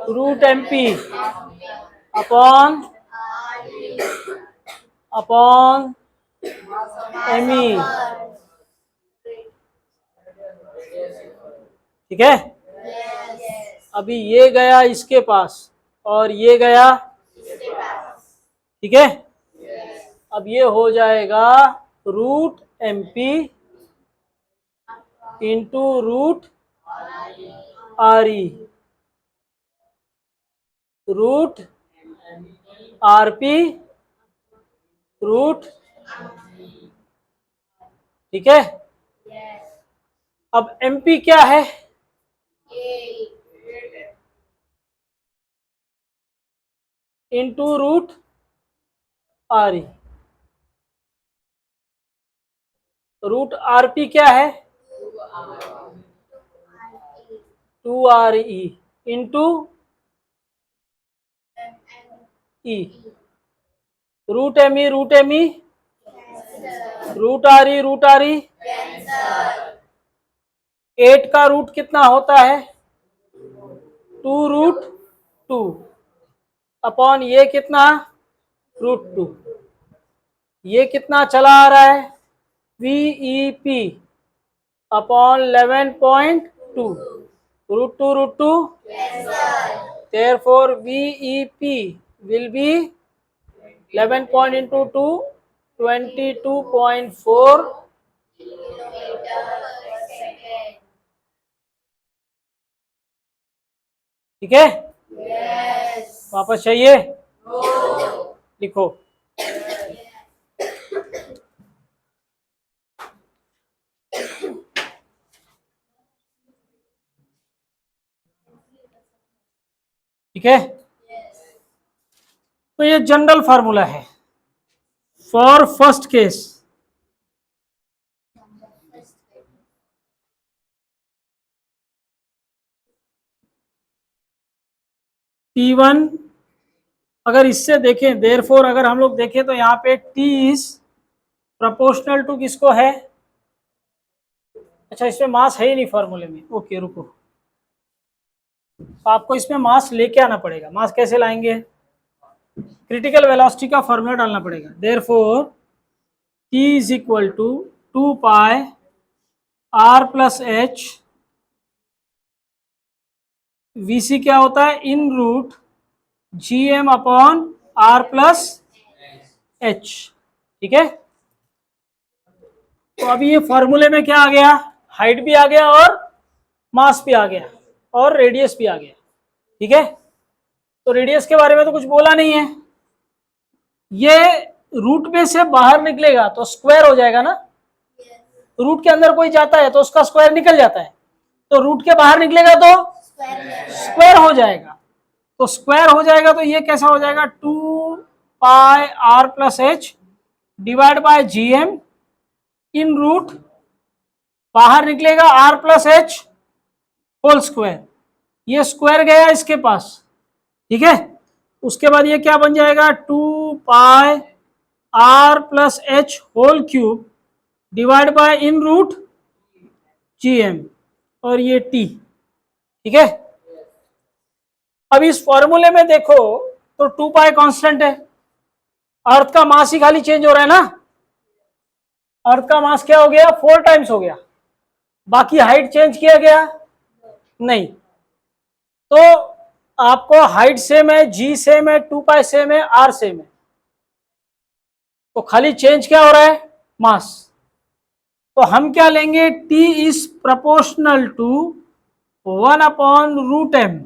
root M P upon M E, ठीक है। अभी ये गया इसके पास और ये गया, ठीक है। अब ये हो जाएगा root M P into root R E, root R P root, ठीक है। अब एम पी क्या है? Into root R E, root R P क्या है? 2RE into E, root M E root R E, 8 का रूट कितना होता है? 2√2 अपॉन ये कितना? √2। ये कितना चला आ रहा है? VEP upon 11.2, √2 therefore VEP will be 11 point into 2, 22.4, ठीक है। वापस चाहिए? लिखो। ठीक है, तो ये जनरल फार्मूला है फॉर फर्स्ट केस। T1 अगर इससे देखें, देयरफॉर अगर हम लोग देखें तो यहाँ पे T इज प्रोपोर्शनल टू किसको है? अच्छा, इसमें मास है ही नहीं फॉर्मूले में। ओके रुको, तो आपको इसमें मास लेके आना पड़ेगा। मास कैसे लाएंगे? क्रिटिकल वेलोसिटी का फॉर्मूला डालना पड़ेगा। Therefore T is equal to 2 pi R plus H, VC क्या होता है? In root GM upon R plus H, ठीक है। तो अभी ये फॉर्मूले में क्या आ गया? हाइट भी आ गया और मास भी आ गया और रेडियस भी आ गया, ठीक है। तो रेडियस के बारे में तो कुछ बोला नहीं है। ये रूट में से बाहर निकलेगा तो स्क्वायर हो जाएगा ना। रूट के अंदर कोई जाता है तो उसका स्क्वायर निकल जाता है, तो रूट के बाहर निकलेगा तो स्क्वायर हो जाएगा। तो स्क्वायर हो जाएगा तो ये कैसा हो जाएगा? 2 pi R plus H divide by GM in root, बाहर निकलेगा R plus H whole square, ये स्क्वायर गया इसके पास, ठीक है। उसके बाद ये क्या बन जाएगा? 2 pi R plus H whole cube divide by in root GM और ये T, ठीक है। अब इस फॉर्मूले में देखो तो 2 पाई कांस्टेंट है, अर्थ का मास ही खाली चेंज हो रहा है ना। अर्थ का मास क्या हो गया? 4 टाइम्स हो गया, बाकी हाइट चेंज किया गया नहीं। तो आपको हाइट सेम है, G सेम है, 2 पाई सेम है, R सेम है, तो खाली चेंज क्या हो रहा है? मास। तो हम क्या लेंगे? T is proportional to 1 upon root M,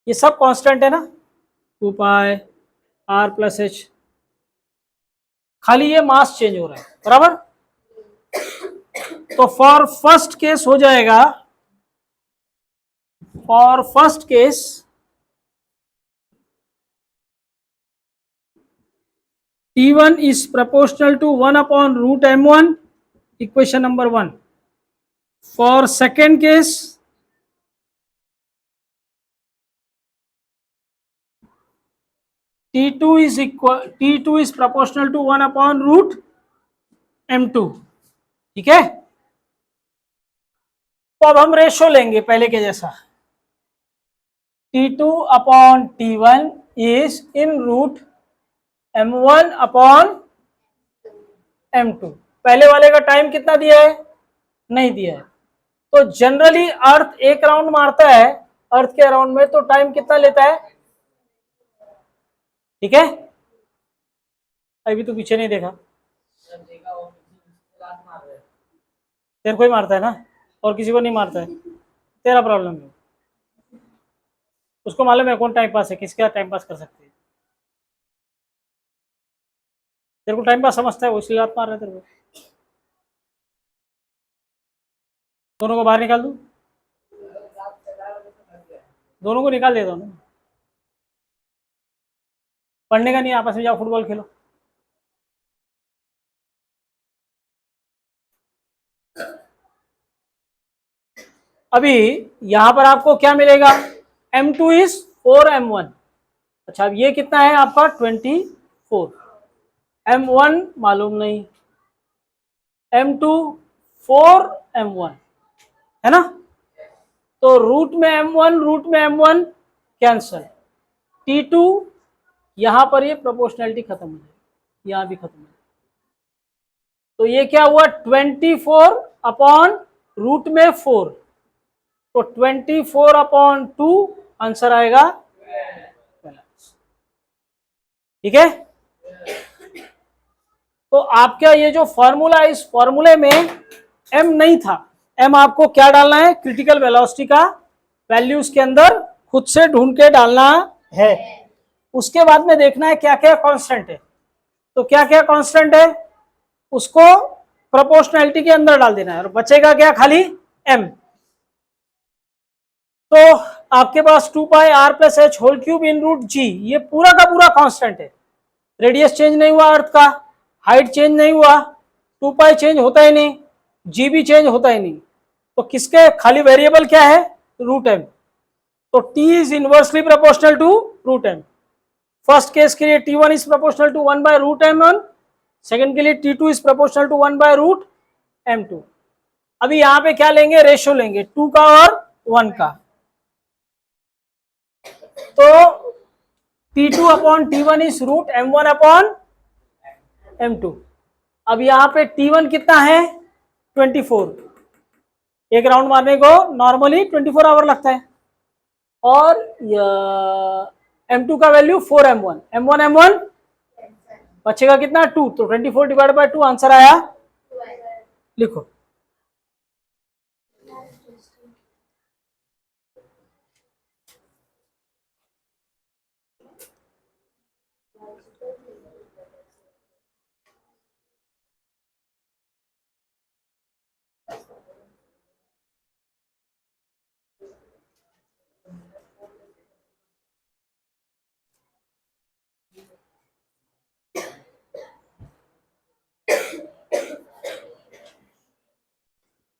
ये सब कांस्टेंट है ना, 2 पाई R प्लस एच, खाली ये मास चेंज हो रहा है, बराबर। तो फॉर फर्स्ट केस हो जाएगा, for first case T1 is proportional to 1 upon root m1, equation number 1. For second case, T2 is proportional to 1 upon root m2, ठीक है। तो अब हम रेशो लेंगे पहले के जैसा, T2 upon T1 is in root M1 upon M2। पहले वाले का टाइम कितना दिया है, नहीं दिया है। तो जनरली अर्थ एक राउंड मारता है अर्थ के अराउंड में, तो टाइम कितना लेता है, ठीक है। अभी तो पीछे नहीं देखा, तेरे को ही मारता है ना, और किसी को नहीं मारता है, तेरा प्रॉब्लम है। उसको मालूम है कौन टाइम पास है, किसका टाइम पास कर सकते हैं। तेरे को टाइम पास समझता है वो, इसलिए लात मार रहा है तेरे को। दोनों को बाहर निकाल दूं, दोनों को निकाल देता हूँ ना। पढ़ने का नहीं, आपस में जाओ फुटबॉल खेलो। अभी यहां पर आपको क्या मिलेगा, M2 इज 4M1। अच्छा, अब ये कितना है आपका 24, M1 मालूम नहीं, M2 4M1 है ना। तो रूट में M1 कैंसल, T2 यहां पर ये प्रोपोर्शनैलिटी खत्म हो जाएगी, यहां भी खत्म हो जाएगी। तो ये क्या हुआ 24 अपॉन रूट में 4, तो 24 अपॉन 2 आंसर आएगा 12, ठीक है। तो आपका ये जो फॉर्मूला है, इस फॉर्मूले में m नहीं था, m आपको क्या डालना है, क्रिटिकल वेलोसिटी का वैल्यू उसके अंदर खुद से ढूंढ के डालना है। उसके बाद में देखना है क्या क्या कांस्टेंट है, तो क्या क्या कांस्टेंट है उसको प्रोपोर्शनैलिटी के अंदर डाल देना है, और बचेगा क्या, खाली m। तो आपके पास 2 pi r plus H whole cube in root G, ये पूरा का पूरा कांस्टेंट है। रेडियस चेंज नहीं हुआ अर्थ का, हाइट चेंज नहीं हुआ, 2 पाई चेंज होता ही नहीं, जी भी चेंज होता ही नहीं। तो किसके खाली वेरिएबल क्या है, रूट एम। तो t is inversely proportional to root M. First case के लिए t1 is proportional to 1 by root m1, second के लिए t2 is proportional to 1 by root m2। अभी यहां पे क्या लेंगे, रेशियो लेंगे 2 का और 1 का। तो T2 upon T1 is root M1 upon M2। अब यहाँ पे T1 कितना है 24, एक राउंड मारने को नॉर्मली 24 आवर लगता है, और M2 का वैल्यू 4M1, M1 बचेगा कितना 2, तो 24 डिवाइड बाय 2 आंसर आया, लिखो।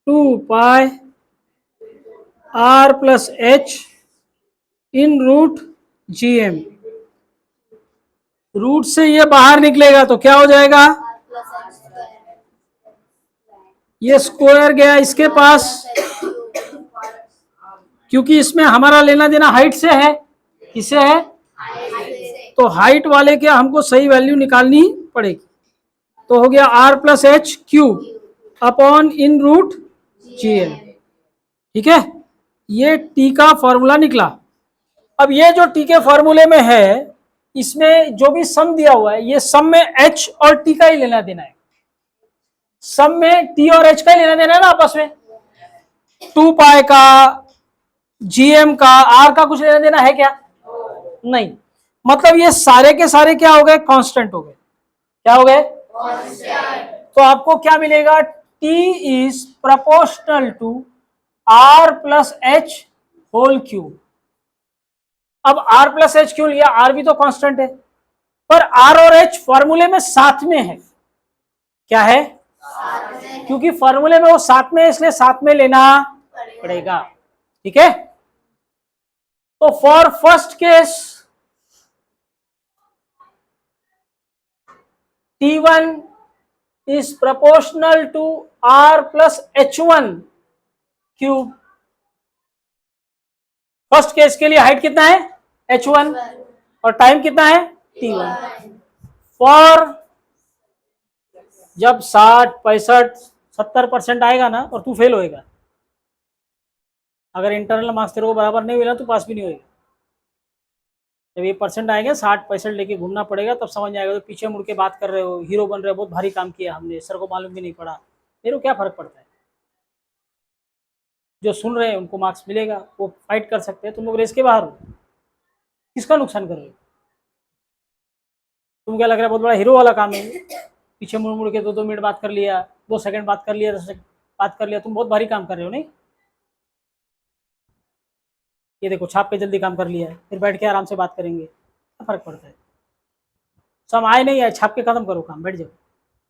Two pi r plus H in root G M, root से ये बाहर निकलेगा तो क्या हो जाएगा, ये स्क्वायर गया इसके पास, क्योंकि इसमें हमारा लेना देना हाइट से है, किससे है, तो हाइट वाले के हमको सही वैल्यू निकालनी पड़ेगी। तो हो गया r plus H cube upon in root G M, ठीक है। ये t का फॉर्मूला निकला। अब ये जो t के फॉर्मूले में है, इसमें जो भी सम दिया हुआ है, ये सम में h और t का ही लेना देना है, सम में t और h का ही लेना देना है ना आपस में। 2 पाई का, gm का, r का कुछ लेना देना है क्या, नहीं। मतलब ये सारे के सारे क्या हो गए, कांस्टेंट हो गए, क्या हो गए, तो आपको क्या मिलेगा, t is proportional to r plus H whole cube. अब r प्लस एच क्यों लिया, r भी तो कांस्टेंट है, पर r और h फॉर्मूले में साथ में है, क्या है, क्योंकि फॉर्मूले में वो साथ में है, इसलिए साथ में लेना पड़ेगा, ठीक है। तो for first case T1 is proportional to R plus H1, cube. First case के लिए हाइट कितना है h1 और टाइम कितना है t1। फॉर जब 60 65 70% आएगा ना और तू फेल होएगा, अगर इंटरनल मार्क्स तेरे को बराबर नहीं मिला तो पास भी नहीं होएगा। जब ये परसेंट आएंगे 60 65 लेके घूमना पड़ेगा, तब समझ आएगा। तो पीछे मुड़ के बात कर रहे हो, हीरो बन रहे हो, बहुत भारी काम किया हमने, सर को मालूम भी नहीं पड़ा, मेरे को क्या फर्क पड़ता है। जो सुन रहे हैं उनको मार्क्स मिलेगा, वो फाइट कर सकते हैं। तुम लोग रेस के बाहर हो, किसका नुकसान कर रहे हो? तुम क्या लग रहा है बहुत बड़ा हीरो वाला काम है? पीछे मुड़ मुड़ के 2 2 मिनट बात कर लिया, 2 सेकंड बात कर लिया, 10 सेकंड बात कर लिया, तुम बहुत भारी काम कर रहे हो नहीं? ये देखो छाप के जल्दी काम कर लिया है, फिर बैठ के आराम से बात करेंगे, क्या फर्क पड़ता है? सब आए नहीं आए, छाप के खत्म करो काम, बैठ जाओ,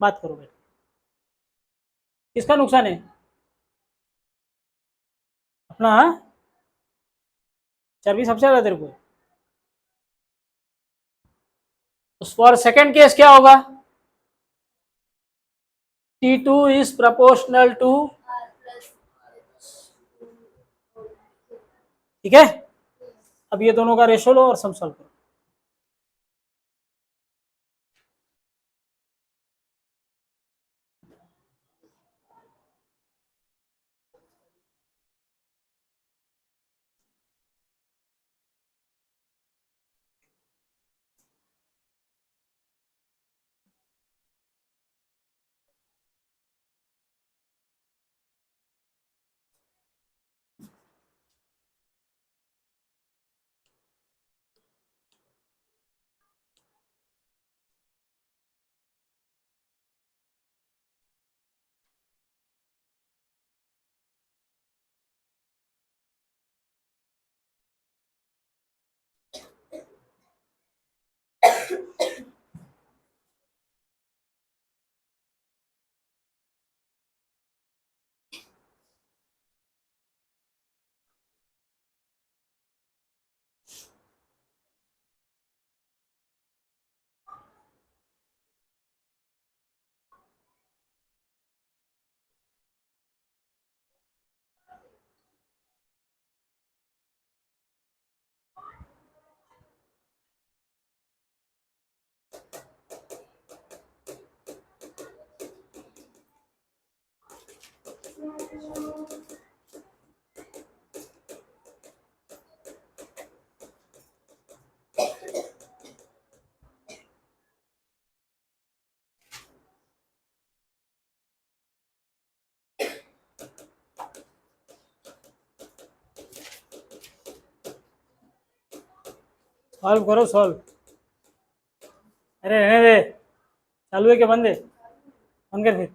बात करो बैठ। किसका नुकसान है? अपना। हाँ? चर्बी सबसे ज्यादा तेरे को। तो फॉर सेकेंड केस क्या होगा? T2 is proportional to, ठीक है। अब ये दोनों का रेशो लो और सम सॉल्व करो। सॉल्व करो सॉल्व। अरे रहने दे, चालू है क्या? बंद है, बंद कर फिर।